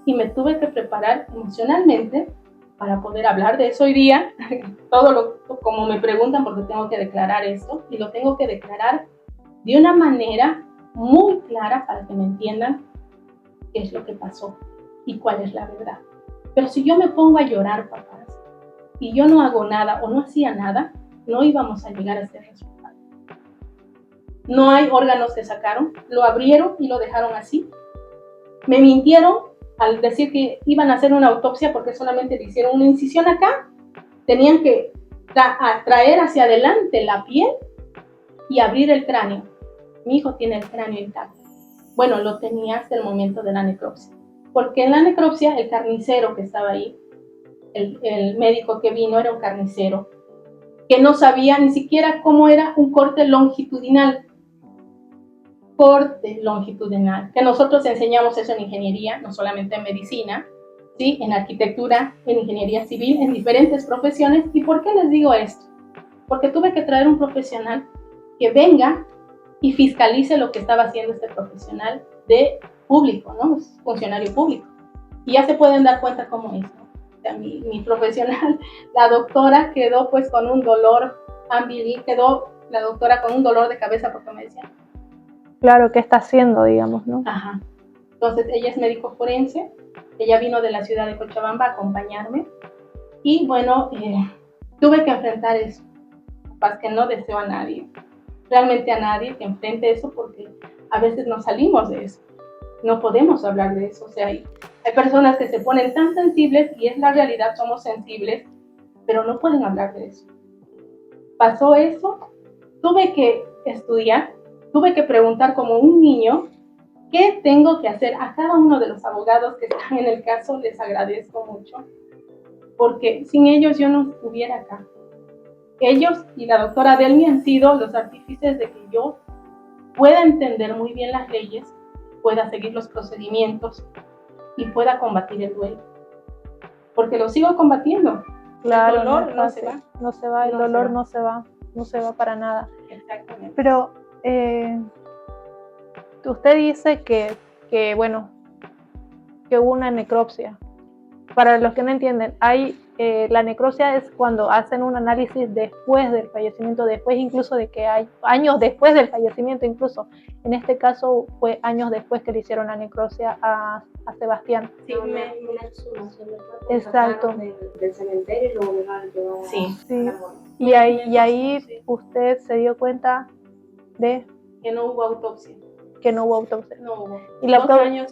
Y me tuve que preparar emocionalmente para poder hablar de eso hoy día, como me preguntan, porque tengo que declarar esto, y lo tengo que declarar de una manera muy clara para que me entiendan qué es lo que pasó y cuál es la verdad. Pero si yo me pongo a llorar, papás, y yo no hago nada o no hacía nada, no íbamos a llegar a ese resultado. No hay órganos que sacaron, lo abrieron y lo dejaron así. Me mintieron al decir que iban a hacer una autopsia porque solamente le hicieron una incisión acá. Tenían que traer hacia adelante la piel y abrir el cráneo. Mi hijo tiene el cráneo intacto. Bueno, lo tenía hasta el momento de la necropsia. Porque en la necropsia el carnicero que estaba ahí, el médico que vino era un carnicero que no sabía ni siquiera cómo era un corte longitudinal. Corte longitudinal, que nosotros enseñamos eso en ingeniería, no solamente en medicina, ¿sí?, en arquitectura, en ingeniería civil, en diferentes profesiones. ¿Y por qué les digo esto? Porque tuve que traer un profesional que venga y fiscalice lo que estaba haciendo este profesional de público, ¿no? Es funcionario público. Y ya se pueden dar cuenta cómo es, ¿no? O sea, mi profesional, la doctora quedó pues con un dolor quedó la doctora con un dolor de cabeza porque me decían, claro, ¿qué está haciendo, digamos, no? Ajá. Entonces, ella es médico forense, ella vino de la ciudad de Cochabamba a acompañarme y bueno, tuve que enfrentar eso. Capaz que no deseo a nadie, realmente a nadie que enfrente eso, porque a veces no salimos de eso, no podemos hablar de eso. O sea, hay personas que se ponen tan sensibles y es la realidad, somos sensibles, pero no pueden hablar de eso. Pasó eso, tuve que estudiar, tuve que preguntar como un niño qué tengo que hacer. A cada uno de los abogados que están en el caso les agradezco mucho, porque sin ellos yo no estuviera acá. Ellos y la doctora Delmi han sido los artífices de que yo pueda entender muy bien las leyes, pueda seguir los procedimientos y pueda combatir el duelo. Porque lo sigo combatiendo. Claro, el dolor no se va. No se va, el dolor no se va para nada. Exactamente. Pero usted dice que hubo una necropsia. Para los que no entienden, la necropsia es cuando hacen un análisis después del fallecimiento, después incluso de que hay años después del fallecimiento incluso. En este caso fue años después que le hicieron la necropsia a Sebastián. Sí, una exhumación del cuerpo. Exacto. Del cementerio y luego llevaron sí. Y ahí usted se dio cuenta de que no hubo autopsia. No hubo. Y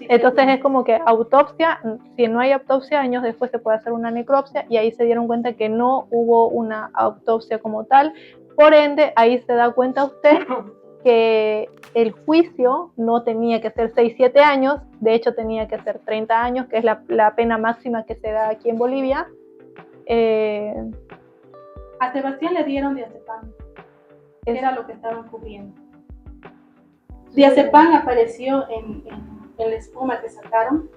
entonces es como que autopsia, si no hay autopsia, años después se puede hacer una necropsia, y ahí se dieron cuenta que no hubo una autopsia como tal. Por ende, ahí se da cuenta usted que el juicio no tenía que ser 6-7 años, de hecho tenía que ser 30 años, que es la pena máxima que se da aquí en Bolivia. A Sebastián le dieron diazepam, que era lo que estaban cubriendo. Diazepam apareció en la espuma que sacaron.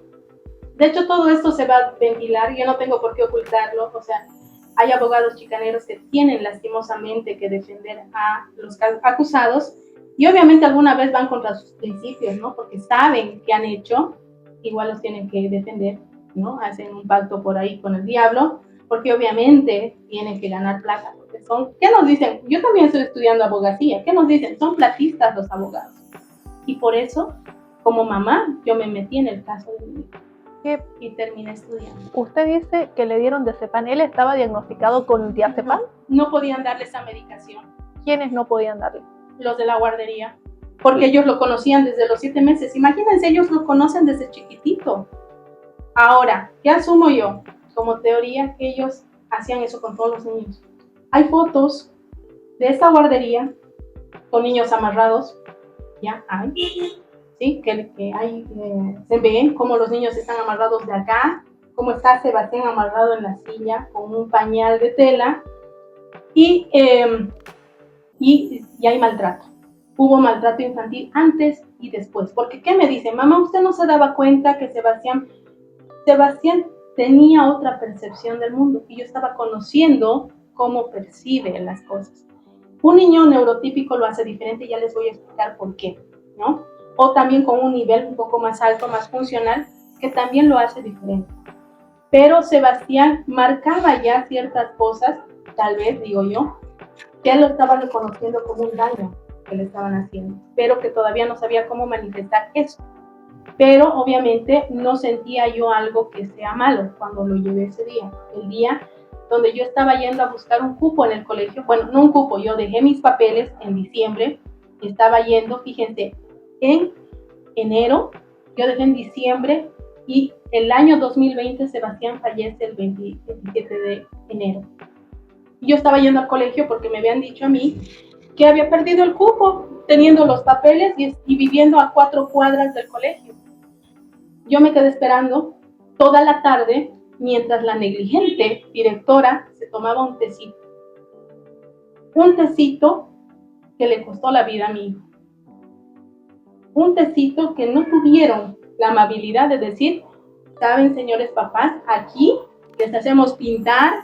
De hecho, todo esto se va a ventilar, yo no tengo por qué ocultarlo, o sea, hay abogados chicaneros que tienen lastimosamente que defender a los acusados, y obviamente alguna vez van contra sus principios, ¿no? Porque saben que han hecho, igual los tienen que defender, ¿no? Hacen un pacto por ahí con el diablo, porque obviamente tienen que ganar plata, porque ¿qué nos dicen? Yo también estoy estudiando abogacía, ¿qué nos dicen? Son platistas los abogados. Y por eso, como mamá, yo me metí en el caso de mi hijo y terminé estudiando. Usted dice que le dieron diazepam. ¿Él estaba diagnosticado con diazepam? No podían darle esa medicación. ¿Quiénes no podían darle? Los de la guardería, porque ellos lo conocían desde los 7 meses. Imagínense, ellos lo conocen desde chiquitito. Ahora, ¿qué asumo yo? Como teoría que ellos hacían eso con todos los niños. Hay fotos de esta guardería con niños amarrados. Ya hay, ¿sí? Que hay, se ven cómo los niños están amarrados de acá, cómo está Sebastián amarrado en la silla con un pañal de tela, y hay maltrato. Hubo maltrato infantil antes y después. Porque, ¿qué me dice? Mamá, ¿usted no se daba cuenta que Sebastián tenía otra percepción del mundo? Y yo estaba conociendo cómo percibe las cosas. Un niño neurotípico lo hace diferente, ya les voy a explicar por qué, ¿no? O también con un nivel un poco más alto, más funcional, que también lo hace diferente. Pero Sebastián marcaba ya ciertas cosas, tal vez, digo yo, que él lo estaba reconociendo como un daño que le estaban haciendo, pero que todavía no sabía cómo manifestar eso. Pero obviamente no sentía yo algo que sea malo cuando lo llevé ese día, el día donde yo estaba yendo a buscar un cupo en el colegio. Bueno, no un cupo, yo dejé mis papeles en diciembre, estaba yendo, fíjense, en enero, yo dejé en diciembre, y el año 2020 Sebastián fallece el 27 de enero. Y yo estaba yendo al colegio porque me habían dicho a mí que había perdido el cupo, teniendo los papeles y viviendo a 4 cuadras del colegio. Yo me quedé esperando toda la tarde mientras la negligente directora se tomaba un tecito. Un tecito que le costó la vida a mi hijo. Un tecito que no tuvieron la amabilidad de decir, saben, señores papás, aquí les hacemos pintar,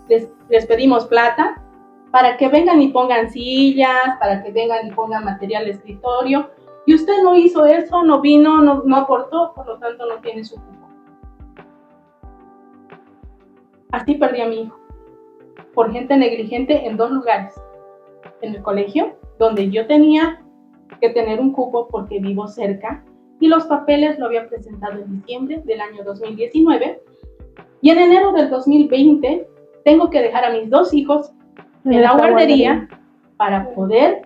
les pedimos plata para que vengan y pongan sillas, para que vengan y pongan material de escritorio, y usted no hizo eso, no vino, no aportó, por lo tanto no tiene su cupo. Así perdí a mi hijo, por gente negligente en 2 lugares. En el colegio, donde yo tenía que tener un cupo porque vivo cerca, y los papeles lo había presentado en diciembre del año 2019, y en enero del 2020 tengo que dejar a mis 2 hijos en la guardería para poder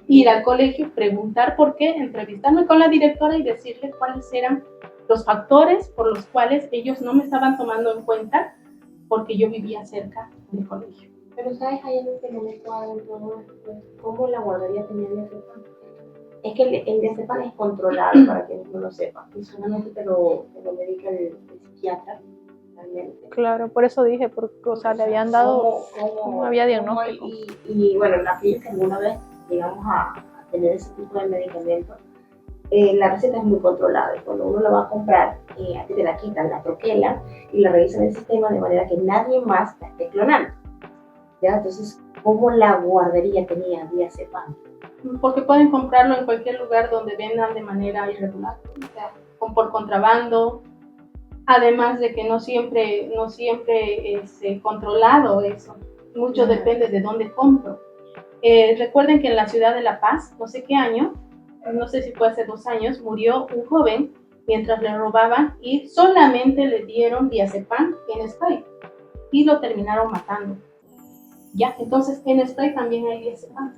ir al colegio, preguntar por qué, entrevistarme con la directora y decirle cuáles eran los factores por los cuales ellos no me estaban tomando en cuenta, porque yo vivía cerca del colegio. Pero ¿sabes ahí en este momento cómo la guardería tenía diazepam? Es que el diazepam es controlado, para que no lo sepa, y solamente te lo medica el psiquiatra. Realmente. Claro, por eso dije, porque le habían dado, no había diagnóstico. Y bueno, aquellos que alguna vez llegamos a tener ese tipo de medicamentos, la receta es muy controlada, y cuando uno la va a comprar, a ti te la quitan, la troquelan y la revisan en el sistema de manera que nadie más la esté clonando. ¿Ya? Entonces, ¿cómo la guardería tenía diazepam? Porque pueden comprarlo en cualquier lugar donde vendan de manera irregular, o sea, por contrabando, Además de que no siempre es controlado eso. Mucho depende de dónde compro. Recuerden que en la ciudad de La Paz, no sé qué año, no sé si fue hace 2 años, murió un joven mientras le robaban y solamente le dieron diazepam en spray y lo terminaron matando. ¿Ya? Entonces en spray también hay diazepam.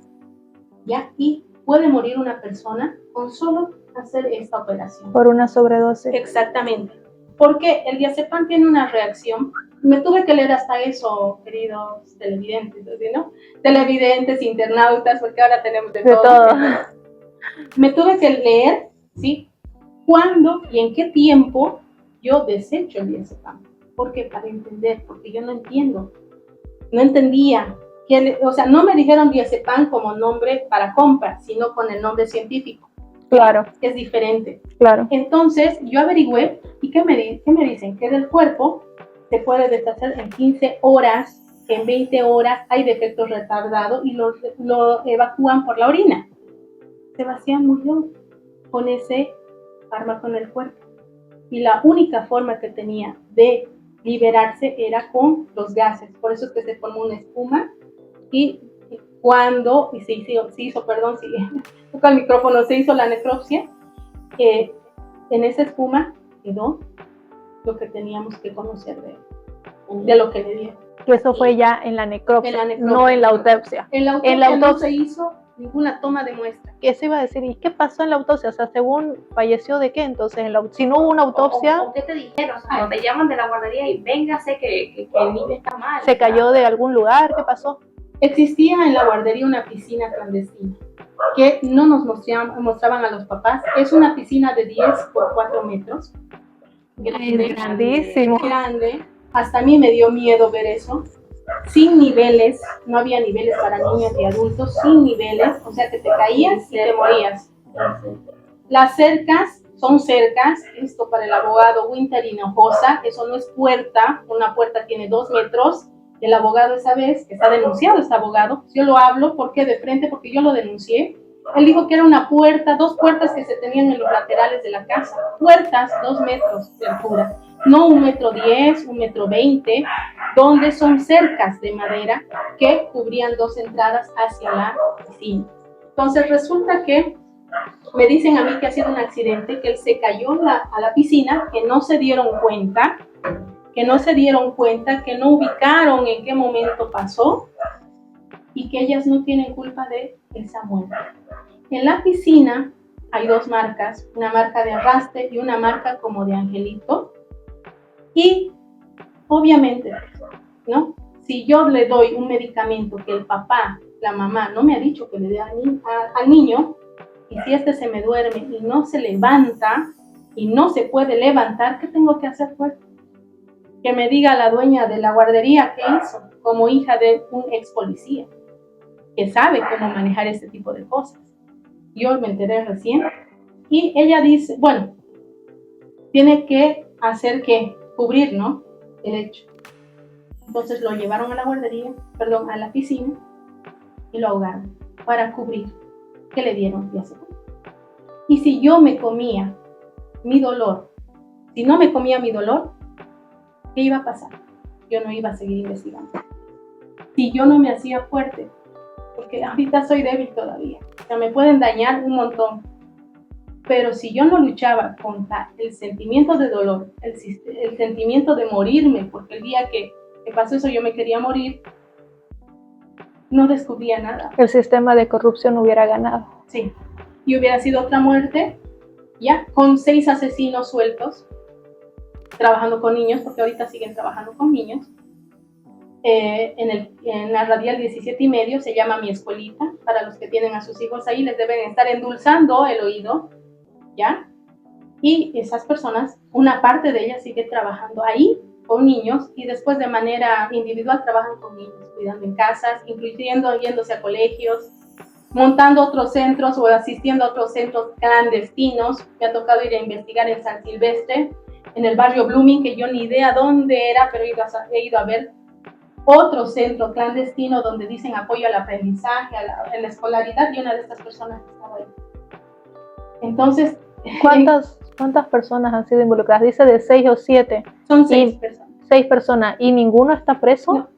¿Ya? Y puede morir una persona con solo hacer esta operación. Por una sobredosis. Exactamente. Porque el diazepam tiene una reacción. Me tuve que leer hasta eso, queridos televidentes, ¿no? Televidentes, internautas, porque ahora tenemos de todo. Me tuve que leer, ¿sí? ¿Cuándo y en qué tiempo yo desecho el diazepam? Porque para entender, porque yo no entiendo. No entendía. O sea, no me dijeron diazepam como nombre para compra, sino con el nombre científico. Claro. Es diferente. Claro. Entonces, yo averigüé, ¿y qué me dicen? Que del cuerpo se puede deshacer en 15 horas, en 20 horas, hay defectos retardados y lo evacúan por la orina. Sebastián murió con ese fármaco en el cuerpo. Y la única forma que tenía de liberarse era con los gases. Por eso es que se formó una espuma y cuando se hizo toca el micrófono, se hizo la necropsia, en esa espuma quedó lo que teníamos que conocer de lo que le dieron. Eso fue ya en la necropsia, no en la autopsia. En la autopsia no se hizo ninguna toma de muestra. ¿Qué se iba a decir? ¿Y qué pasó en la autopsia? O sea, según falleció de qué entonces, si no hubo una autopsia. ¿O qué te dijeron? O sea, cuando te llaman de la guardería y véngase que el niño está mal. ¿Se cayó de algún lugar? ¿Qué pasó? Existía en la guardería una piscina clandestina que no nos mostraban a los papás. Es una piscina de 10 por 4 metros. Grandísimo. Grande. Hasta a mí me dio miedo ver eso. Sin niveles, no había niveles para niños y adultos, sin niveles, o sea que te caías y te morías. Las cercas son cercas, esto para el abogado Winter Hinojosa, eso no es puerta, una puerta tiene 2 metros. El abogado esa vez, que está denunciado este abogado, yo lo hablo porque de frente, porque yo lo denuncié. Él dijo que era una puerta, 2 puertas que se tenían en los laterales de la casa. Puertas, 2 metros de altura. No 1,10 m, 1,20 m, donde son cercas de madera que cubrían 2 entradas hacia la piscina. Entonces resulta que me dicen a mí que ha sido un accidente, que él se cayó a la piscina, que no se dieron cuenta, que no ubicaron en qué momento pasó y que ellas no tienen culpa de esa muerte. En la piscina hay 2 marcas, una marca de arrastre y una marca como de angelito. Y obviamente, ¿no? Si yo le doy un medicamento que el papá, la mamá no me ha dicho que le dé al niño, y si este se me duerme y no se levanta y no se puede levantar, ¿qué tengo que hacer pues? Que me diga la dueña de la guardería qué hizo, como hija de un ex policía, que sabe cómo manejar este tipo de cosas. Yo me enteré recién y ella dice, bueno, tiene que hacer que cubrir, ¿no? El hecho. Entonces lo llevaron a la guardería, a la piscina y lo ahogaron para cubrir. ¿Qué le dieron? Y si yo me comía mi dolor, si no me comía mi dolor, ¿qué iba a pasar? Yo no iba a seguir investigando. Si yo no me hacía fuerte, porque ahorita soy débil todavía, o sea, me pueden dañar un montón, pero si yo no luchaba contra el sentimiento de dolor, el sentimiento de morirme, porque el día que pasó eso yo me quería morir, no descubría nada. El sistema de corrupción hubiera ganado. Sí, y hubiera sido otra muerte, ya, con 6 asesinos sueltos, trabajando con niños, porque ahorita siguen trabajando con niños. En la radial 17,5 se llama Mi Escuelita, para los que tienen a sus hijos ahí, les deben estar endulzando el oído, ¿ya? Y esas personas, una parte de ellas sigue trabajando ahí con niños y después de manera individual trabajan con niños, cuidando en casas, incluyendo yéndose a colegios, montando otros centros o asistiendo a otros centros clandestinos. Me ha tocado ir a investigar en San Silvestre, en el barrio Blooming, que yo ni idea dónde era, pero he ido a ver otro centro clandestino donde dicen apoyo al aprendizaje, a la escolaridad, y una de estas personas estaba ahí. Entonces, ¿Cuántas personas han sido involucradas? Dice de 6 o 7. Son 6 personas. 6 personas. ¿Y ninguno está preso? No,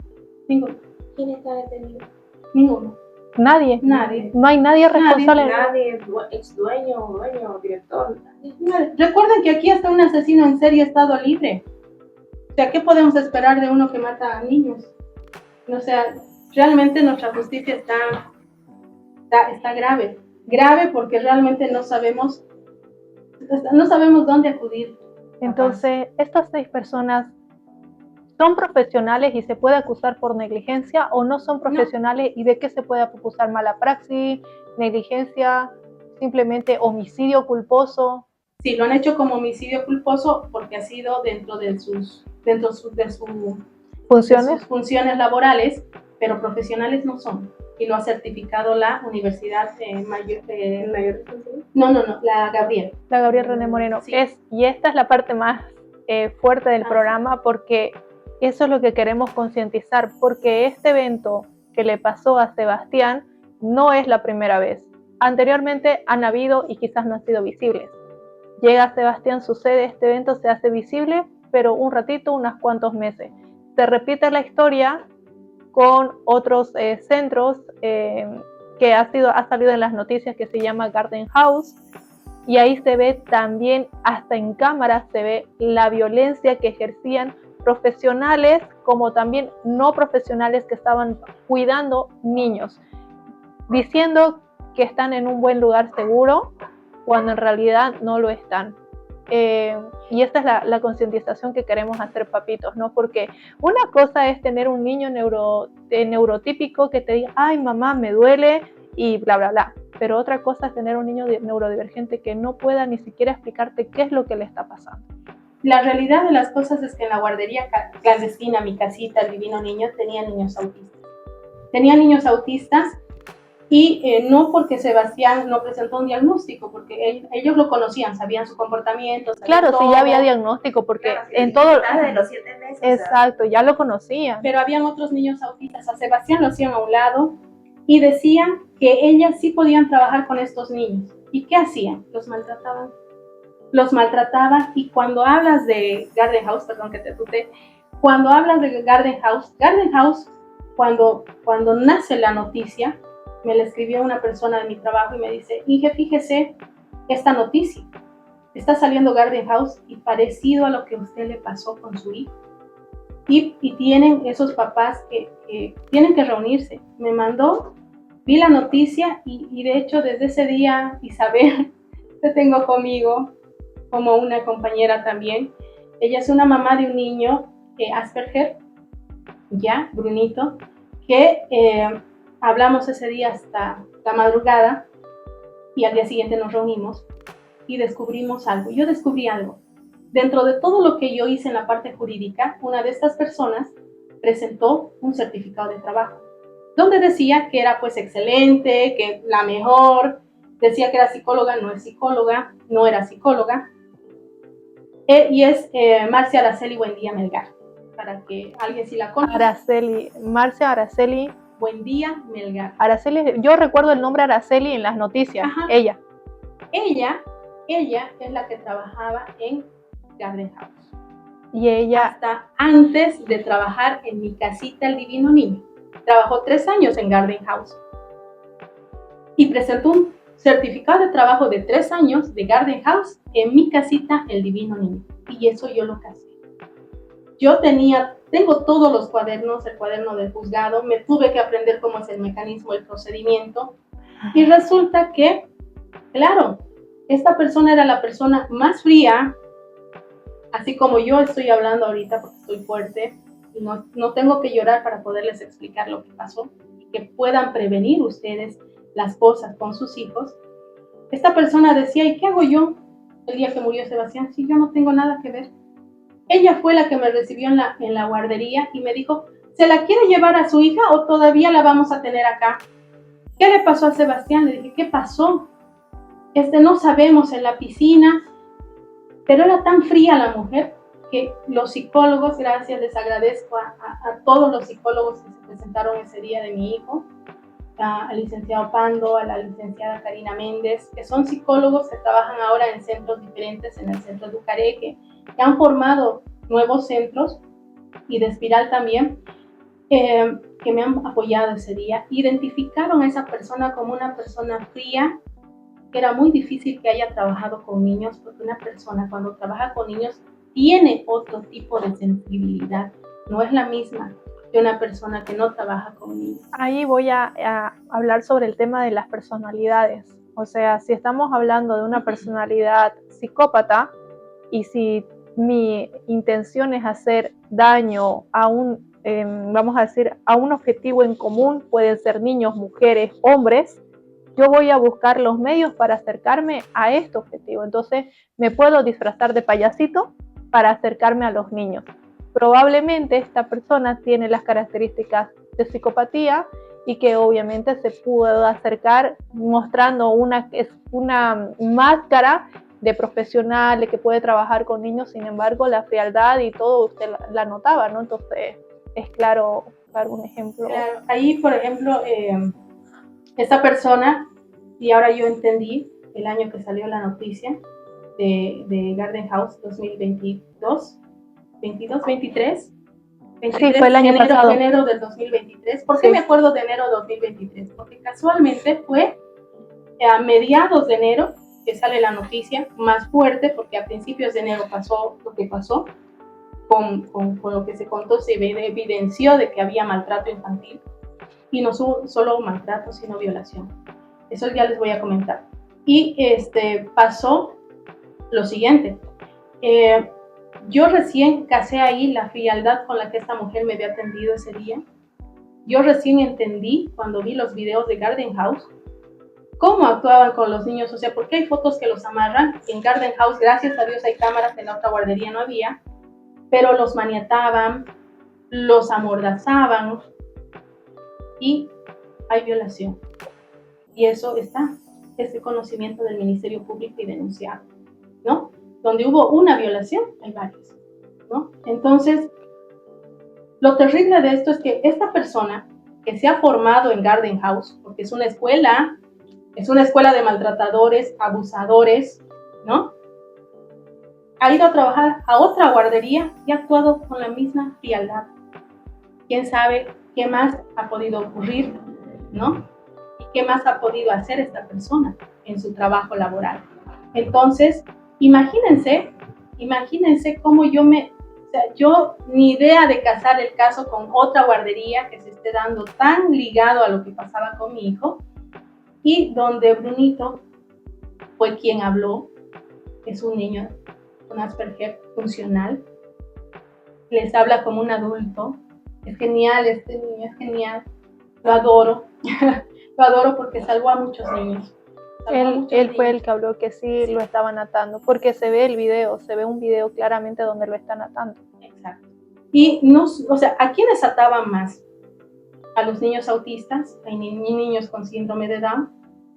ninguno. ¿Quién está detenido? Ninguno. Nadie. Nadie. No hay nadie responsable. Nadie, ex dueño, director. Nadie. Recuerden que aquí hasta un asesino en serie ha estado libre. O sea, ¿qué podemos esperar de uno que mata a niños? O sea, realmente nuestra justicia está grave. Grave porque realmente no sabemos dónde acudir. Entonces, estas 6 personas ¿son profesionales y se puede acusar por negligencia o no son profesionales? No. ¿Y de qué se puede acusar? ¿Mala praxis, negligencia, simplemente homicidio culposo? Sí, lo han hecho como homicidio culposo porque ha sido dentro de sus funciones laborales, pero profesionales no son. Y lo ha certificado la Universidad la Gabriel. La Gabriel René Moreno. Sí. Y esta es la parte más fuerte del programa, porque eso es lo que queremos concientizar, porque este evento que le pasó a Sebastián no es la primera vez. Anteriormente han habido y quizás no han sido visibles. Llega Sebastián, sucede este evento, se hace visible, pero un ratito, unos cuantos meses. Se repite la historia con otros centros que ha salido en las noticias, que se llama Garden House, y ahí se ve también, hasta en cámara se ve la violencia que ejercían profesionales como también no profesionales que estaban cuidando niños, diciendo que están en un buen lugar seguro cuando en realidad no lo están. Y esta es la concientización que queremos hacer, papitos, ¿no? Porque una cosa es tener un niño neurotípico que te diga, ay mamá, me duele y bla bla bla, pero otra cosa es tener un niño neurodivergente que no pueda ni siquiera explicarte qué es lo que le está pasando. La realidad de las cosas es que en la guardería clandestina, mi casita, el Divino Niño, tenía niños autistas. Y no porque Sebastián no presentó un diagnóstico, porque ellos lo conocían, sabían su comportamiento. Claro, sí, ya había diagnóstico, porque claro, en todo... De los 7 meses. Exacto, ya lo conocían. Pero habían otros niños autistas, a Sebastián lo hacían a un lado y decían que ellas sí podían trabajar con estos niños. ¿Y qué hacían? Los maltrataban, y cuando hablas de Garden House, perdón que te tuté, cuando hablas de Garden House, cuando nace la noticia, me la escribió una persona de mi trabajo y me dice, Inge, fíjese esta noticia, está saliendo Garden House y parecido a lo que a usted le pasó con su hijo. Y tienen esos papás que tienen que reunirse. Me mandó, vi la noticia y de hecho desde ese día, Isabel, te tengo conmigo como una compañera también. Ella es una mamá de un niño Asperger, ya, Brunito, que... hablamos ese día hasta la madrugada y al día siguiente nos reunimos y descubrimos algo. Yo descubrí algo. Dentro de todo lo que yo hice en la parte jurídica, una de estas personas presentó un certificado de trabajo donde decía que era pues excelente, que la mejor, decía que era psicóloga, no es psicóloga, no era psicóloga. Y es Marcia Araceli Buendía Melgar, para que alguien sí la conoce. Marcia Araceli Buendía Melgar. Araceli, yo recuerdo el nombre Araceli en las noticias. Ajá. Ella es la que trabajaba en Garden House. Y ella hasta antes de trabajar en mi casita El Divino Niño, trabajó 3 años en Garden House y presentó un certificado de trabajo de 3 años de Garden House en mi casita El Divino Niño, y eso yo lo casé. Tengo todos los cuadernos, el cuaderno del juzgado, me tuve que aprender cómo es el mecanismo, el procedimiento, y resulta que, claro, esta persona era la persona más fría, así como yo estoy hablando ahorita porque estoy fuerte, y no tengo que llorar para poderles explicar lo que pasó, y que puedan prevenir ustedes las cosas con sus hijos. Esta persona decía, ¿y qué hago yo el día que murió Sebastián? Si yo no tengo nada que ver. Ella fue la que me recibió en la guardería y me dijo, ¿se la quiere llevar a su hija o todavía la vamos a tener acá? ¿Qué le pasó a Sebastián? Le dije, ¿qué pasó? No sabemos, en la piscina. Pero era tan fría la mujer que los psicólogos, gracias, les agradezco a todos los psicólogos que se presentaron ese día de mi hijo, al licenciado Pando, a la licenciada Karina Méndez, que son psicólogos que trabajan ahora en centros diferentes, en el centro de Ucareque, que han formado nuevos centros, y de Espiral también, que me han apoyado ese día. Identificaron a esa persona como una persona fría, que era muy difícil que haya trabajado con niños, porque una persona cuando trabaja con niños tiene otro tipo de sensibilidad, no es la misma que una persona que no trabaja con niños. Ahí voy a hablar sobre el tema de las personalidades. O sea, si estamos hablando de una personalidad psicópata y si mi intención es hacer daño a vamos a decir, a un objetivo en común, pueden ser niños, mujeres, hombres, yo voy a buscar los medios para acercarme a este objetivo. Entonces, me puedo disfrazar de payasito para acercarme a los niños. Probablemente esta persona tiene las características de psicopatía y que obviamente se pudo acercar mostrando una máscara de profesional, de que puede trabajar con niños. Sin embargo, la frialdad y todo usted la notaba, ¿no? Entonces, es claro un ejemplo. Claro. Ahí, por ejemplo, esta persona, y ahora yo entendí el año que salió la noticia de Garden House 2022, 22, 23. 23, sí, fue el año pasado. Enero del 2023. ¿Por qué sí me acuerdo de enero 2023? Porque casualmente fue a mediados de enero que sale la noticia más fuerte, porque a principios de enero pasó lo que pasó, con lo que se contó, se evidenció de que había maltrato infantil, y no solo maltrato, sino violación. Eso ya les voy a comentar. Y pasó lo siguiente. Yo recién casé ahí la frialdad con la que esta mujer me había atendido ese día. Yo recién entendí, cuando vi los videos de Garden House, cómo actuaban con los niños. O sea, porque hay fotos que los amarran. En Garden House, gracias a Dios, hay cámaras, en la otra guardería no había, pero los maniataban, los amordazaban, y hay violación. Y eso está, ese conocimiento del Ministerio Público y denunciado, ¿no? Donde hubo una violación, hay varios, ¿no? Entonces, lo terrible de esto es que esta persona que se ha formado en Garden House, porque es una escuela de maltratadores, abusadores, ¿no? Ha ido a trabajar a otra guardería y ha actuado con la misma frialdad. ¿Quién sabe qué más ha podido ocurrir, ¿no? ¿Y qué más ha podido hacer esta persona en su trabajo laboral? Entonces, imagínense cómo yo ni idea de casar el caso con otra guardería que se esté dando tan ligado a lo que pasaba con mi hijo, y donde Brunito fue quien habló. Es un niño con Asperger funcional, les habla como un adulto. Es genial este niño, es genial, lo adoro. Lo adoro porque salvó a muchos niños. Él fue el que habló que sí lo estaban atando, porque se ve el video, se ve un video claramente donde lo están atando. Exacto. Y no, o sea, ¿a quiénes ataban más? A los niños autistas, a niños con síndrome de Down,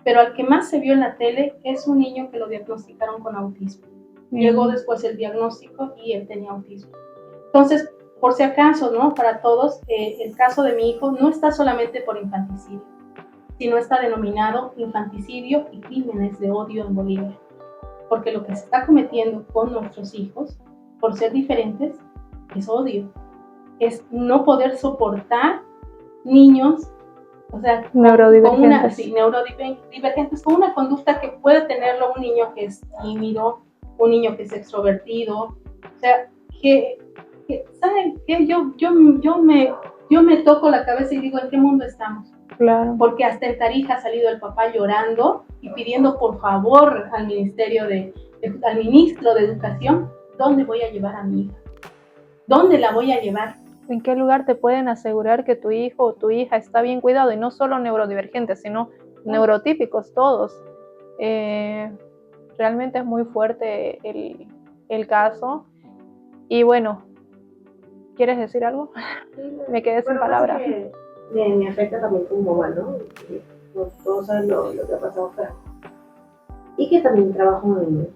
pero al que más se vio en la tele es un niño que lo diagnosticaron con autismo. Llegó después el diagnóstico y él tenía autismo. Entonces, por si acaso, ¿no? Para todos, el caso de mi hijo no está solamente por infanticidio, sino está denominado infanticidio y crímenes de odio en Bolivia. Porque lo que se está cometiendo con nuestros hijos, por ser diferentes, es odio. Es no poder soportar niños, o sea, neurodivergentes, con una conducta que puede tenerlo un niño que es tímido, un niño que es extrovertido. O sea, que ¿saben qué? Yo me toco la cabeza y digo, ¿en qué mundo estamos? Claro. Porque hasta en Tarija ha salido el papá llorando y pidiendo por favor al al ministro de Educación, ¿dónde voy a llevar a mi hija? ¿Dónde la voy a llevar? ¿En qué lugar te pueden asegurar que tu hijo o tu hija está bien cuidado? Y no solo neurodivergentes, sino neurotípicos todos. Realmente es muy fuerte el caso. Y bueno, ¿quieres decir algo? Me quedé sin palabras. Me afecta también como mamá, ¿no? Todos saben lo que ha pasado acá. Y que también trabajo en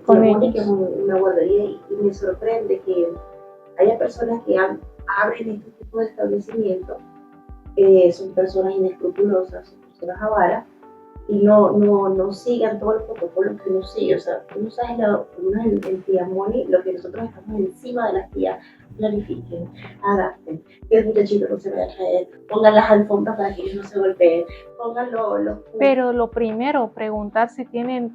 Filamoni, que es una guardería, y me sorprende que haya personas que abren este tipo de establecimientos son personas inescrupulosas, son personas avaras, y no sigan todos los protocolos que uno sigue. O sea, uno sabe, uno en Tía Moni, lo que nosotros estamos encima de las tías, planifiquen, adapten, que el muchachito no se vaya a caer, pongan las alfombras para que ellos no se golpeen, pongan los... Pero lo primero, preguntar si tienen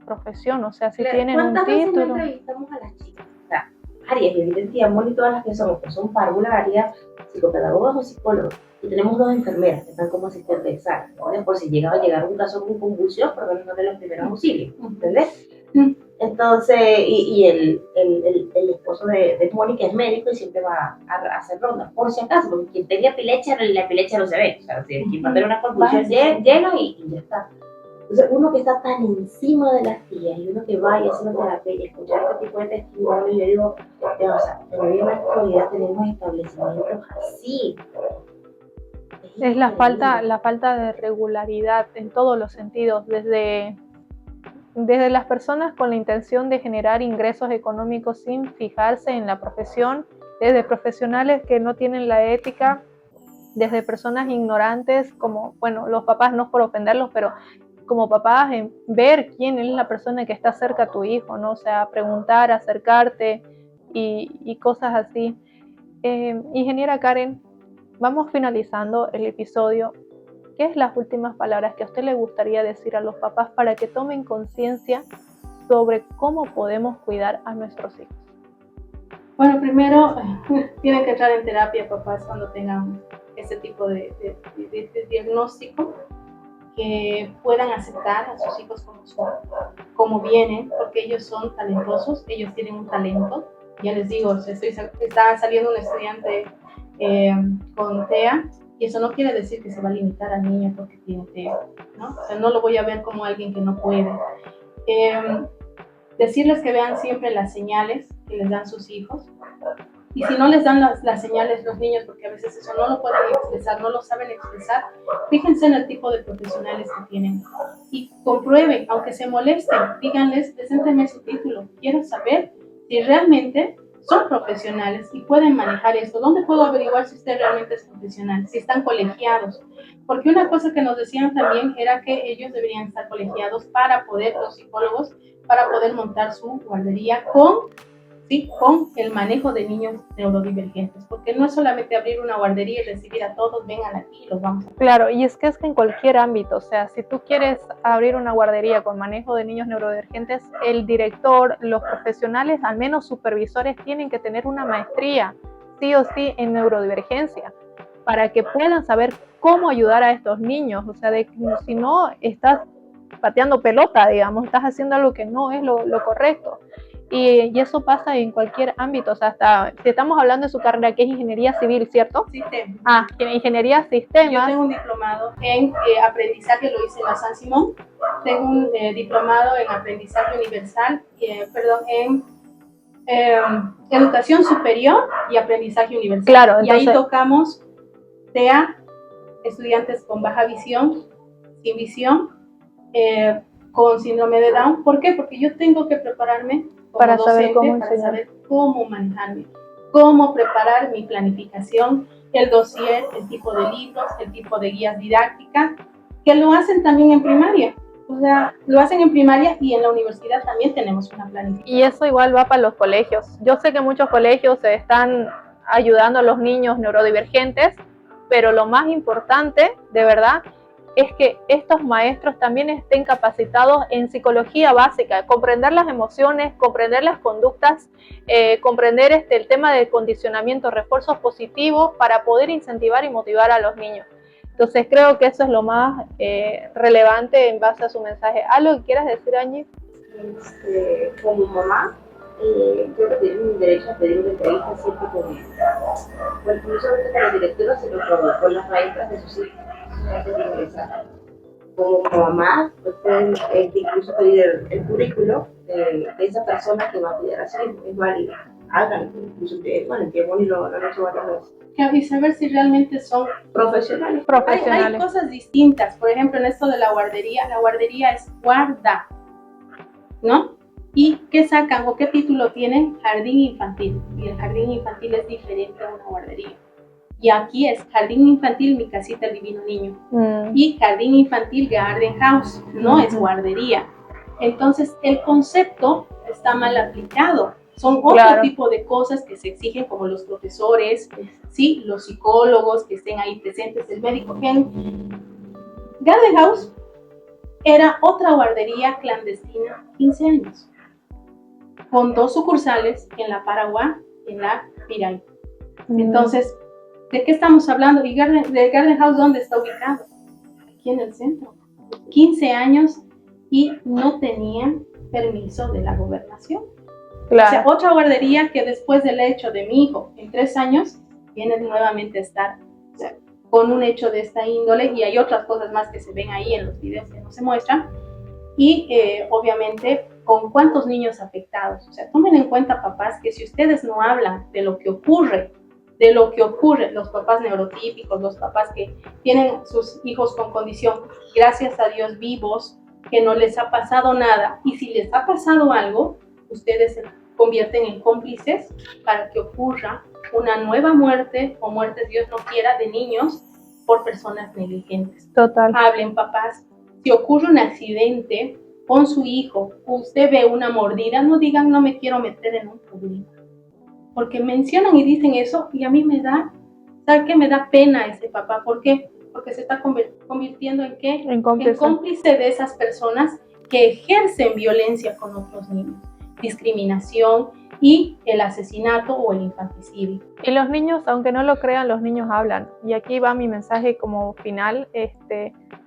profesión, o sea, si tienen un ¿Cuántas veces título? no entrevistamos a las chicas? O sea, Arias, evidentemente, Tía Moni, todas las que son parvularias, psicopedagogas o psicólogos. Y tenemos 2 enfermeras que están como asistentes de examen, ¿no? Por si llega a llegar un caso con convulsión, por lo menos no de los primeros auxilios, ¿entendés? Entonces, y el esposo de Moni, que es médico, y siempre va a hacer rondas, por si acaso, porque quien tenga epilepsia, la epilepsia no se ve. O sea, si quien va a tener una convulsión llega y ya está. Entonces, uno que está tan encima de las tías y uno que va y hace una terapia y escuchar este tipo de testimonios, yo digo, o sea, todavía en la actualidad tenemos establecimientos así. Es la falta de regularidad en todos los sentidos, desde las personas con la intención de generar ingresos económicos sin fijarse en la profesión, desde profesionales que no tienen la ética, desde personas ignorantes, como, bueno, los papás, no es por ofenderlos, pero como papás, en ver quién es la persona que está cerca a tu hijo, ¿no? O sea, preguntar, acercarte y cosas así. Ingeniera Karen, vamos finalizando el episodio. ¿Qué es las últimas palabras que a usted le gustaría decir a los papás para que tomen conciencia sobre cómo podemos cuidar a nuestros hijos? Bueno, primero tienen que entrar en terapia, papás, cuando tengan ese tipo de diagnóstico, que puedan aceptar a sus hijos como son, como vienen, porque ellos son talentosos, ellos tienen un talento. Ya les digo, está saliendo un estudiante con TEA, y eso no quiere decir que se va a limitar al niño porque tiene TEA, ¿no? O sea, no lo voy a ver como alguien que no puede. Decirles que vean siempre las señales que les dan sus hijos, y si no les dan las señales los niños, porque a veces eso no lo pueden expresar, no lo saben expresar, fíjense en el tipo de profesionales que tienen y comprueben, aunque se molesten, díganles, preséntenme su título, quiero saber si realmente son profesionales y pueden manejar esto. ¿Dónde puedo averiguar si usted realmente es profesional? Si están colegiados. Porque una cosa que nos decían también era que ellos deberían estar colegiados para poder, los psicólogos, para poder montar su guardería con el manejo de niños neurodivergentes, porque no es solamente abrir una guardería y recibir a todos, vengan aquí, los vamos a... Claro, y es que en cualquier ámbito, o sea, si tú quieres abrir una guardería con manejo de niños neurodivergentes, el director, los profesionales, al menos supervisores, tienen que tener una maestría, sí o sí, en neurodivergencia, para que puedan saber cómo ayudar a estos niños. O sea, si no estás pateando pelota, digamos, estás haciendo algo que no es lo correcto. Y eso pasa en cualquier ámbito, o sea, hasta si estamos hablando de su carrera, que es ingeniería civil, ¿cierto? Sistemas. Ingeniería sistemas. Yo tengo un diplomado en aprendizaje, lo hice en la San Simón. Tengo un diplomado en aprendizaje universal, en educación superior y aprendizaje universal. Claro, entonces, y ahí tocamos TEA, estudiantes con baja visión, sin visión, con síndrome de Down. ¿Por qué? Porque yo tengo que prepararme para docente, saber cómo manejarme, cómo preparar mi planificación, el dossier, el tipo de libros, el tipo de guías didácticas, que lo hacen también en primaria. O sea, lo hacen en primaria y en la universidad también tenemos una planificación. Y eso igual va para los colegios. Yo sé que muchos colegios se están ayudando a los niños neurodivergentes, pero lo más importante, de verdad, es que estos maestros también estén capacitados en psicología básica, comprender las emociones, comprender las conductas, comprender el tema del condicionamiento, refuerzos positivos para poder incentivar y motivar a los niños. Entonces creo que eso es lo más relevante en base a su mensaje. ¿Algo que quieras decir, Angie? Como mamá, yo que tengo mi derecho a pedir una entrevista siempre con él. Bueno, no solamente con la directora, sino con las maestras de sus hijos. Como mamá, pues pueden incluso pedir el currículo de esa persona que va a cuidar a su hijo. Es válido. Háganlo. Incluso, bueno, en Tiemoni lo han hecho varias veces. Y saber si realmente son profesionales. Hay cosas distintas. Por ejemplo, en esto de la guardería es guarda, ¿no? ¿Y qué sacan o qué título tienen? Jardín infantil. Y el jardín infantil es diferente a una guardería. Y aquí es Jardín Infantil Mi Casita el Divino Niño. Y Jardín Infantil Garden House, no es guardería. Entonces, el concepto está mal aplicado. Son otro tipo de cosas que se exigen, como los profesores, ¿sí? Los psicólogos que estén ahí presentes, el médico. En Garden House era otra guardería clandestina, 15 años, con 2 sucursales en la Paraguay, en la Piray. Entonces, ¿de qué estamos hablando? ¿Y de Garden House dónde está ubicado? Aquí en el centro. 15 años y no tenían permiso de la gobernación. Claro. O sea, otra guardería que después del hecho de mi hijo en 3 años viene nuevamente a estar, o sea, con un hecho de esta índole, y hay otras cosas más que se ven ahí en los videos que no se muestran, y obviamente con cuántos niños afectados. O sea, tomen en cuenta, papás, que si ustedes no hablan de lo que ocurre, los papás neurotípicos, los papás que tienen sus hijos con condición, gracias a Dios, vivos, que no les ha pasado nada, y si les ha pasado algo, ustedes se convierten en cómplices para que ocurra una nueva muerte, o muertes, Dios no quiera, de niños por personas negligentes. Total. Hablen, papás. Si ocurre un accidente con su hijo, usted ve una mordida, no digan no me quiero meter en un problema. Porque mencionan y dicen eso, y a mí me da, ¿sabe qué? Me da pena ese papá. ¿Por qué? Porque se está convirtiendo en ¿qué? En cómplice de esas personas que ejercen violencia con otros niños, discriminación y el asesinato o el infanticidio. Y los niños, aunque no lo crean, los niños hablan. Y aquí va mi mensaje como final.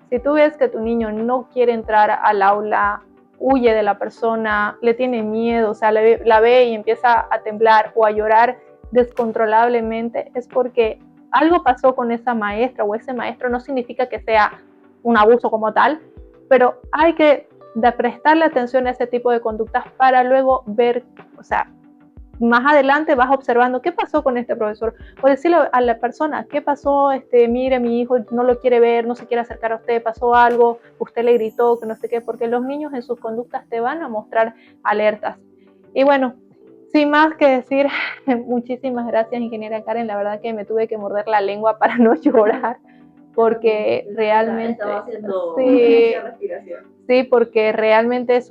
Si tú ves que tu niño no quiere entrar al aula, huye de la persona, le tiene miedo, o sea, la ve y empieza a temblar o a llorar descontrolablemente, es porque algo pasó con esa maestra o ese maestro. No significa que sea un abuso como tal, pero hay que prestarle atención a ese tipo de conductas para luego ver, o sea, más adelante vas observando qué pasó con este profesor, o decirle a la persona qué pasó, mire, mi hijo no lo quiere ver, no se quiere acercar a usted, pasó algo, usted le gritó, que no sé qué, porque los niños en sus conductas te van a mostrar alertas. Y bueno, sin más que decir, muchísimas gracias, ingeniera Karen, la verdad que me tuve que morder la lengua para no llorar, porque realmente sí, porque realmente es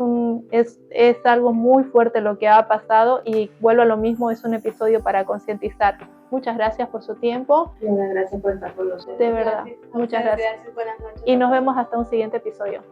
algo muy fuerte lo que ha pasado, y vuelvo a lo mismo, es un episodio para concientizar. Muchas gracias por su tiempo. Gracias por estar con nosotros. De verdad, muchas gracias. Buenas noches. Y nos vemos hasta un siguiente episodio.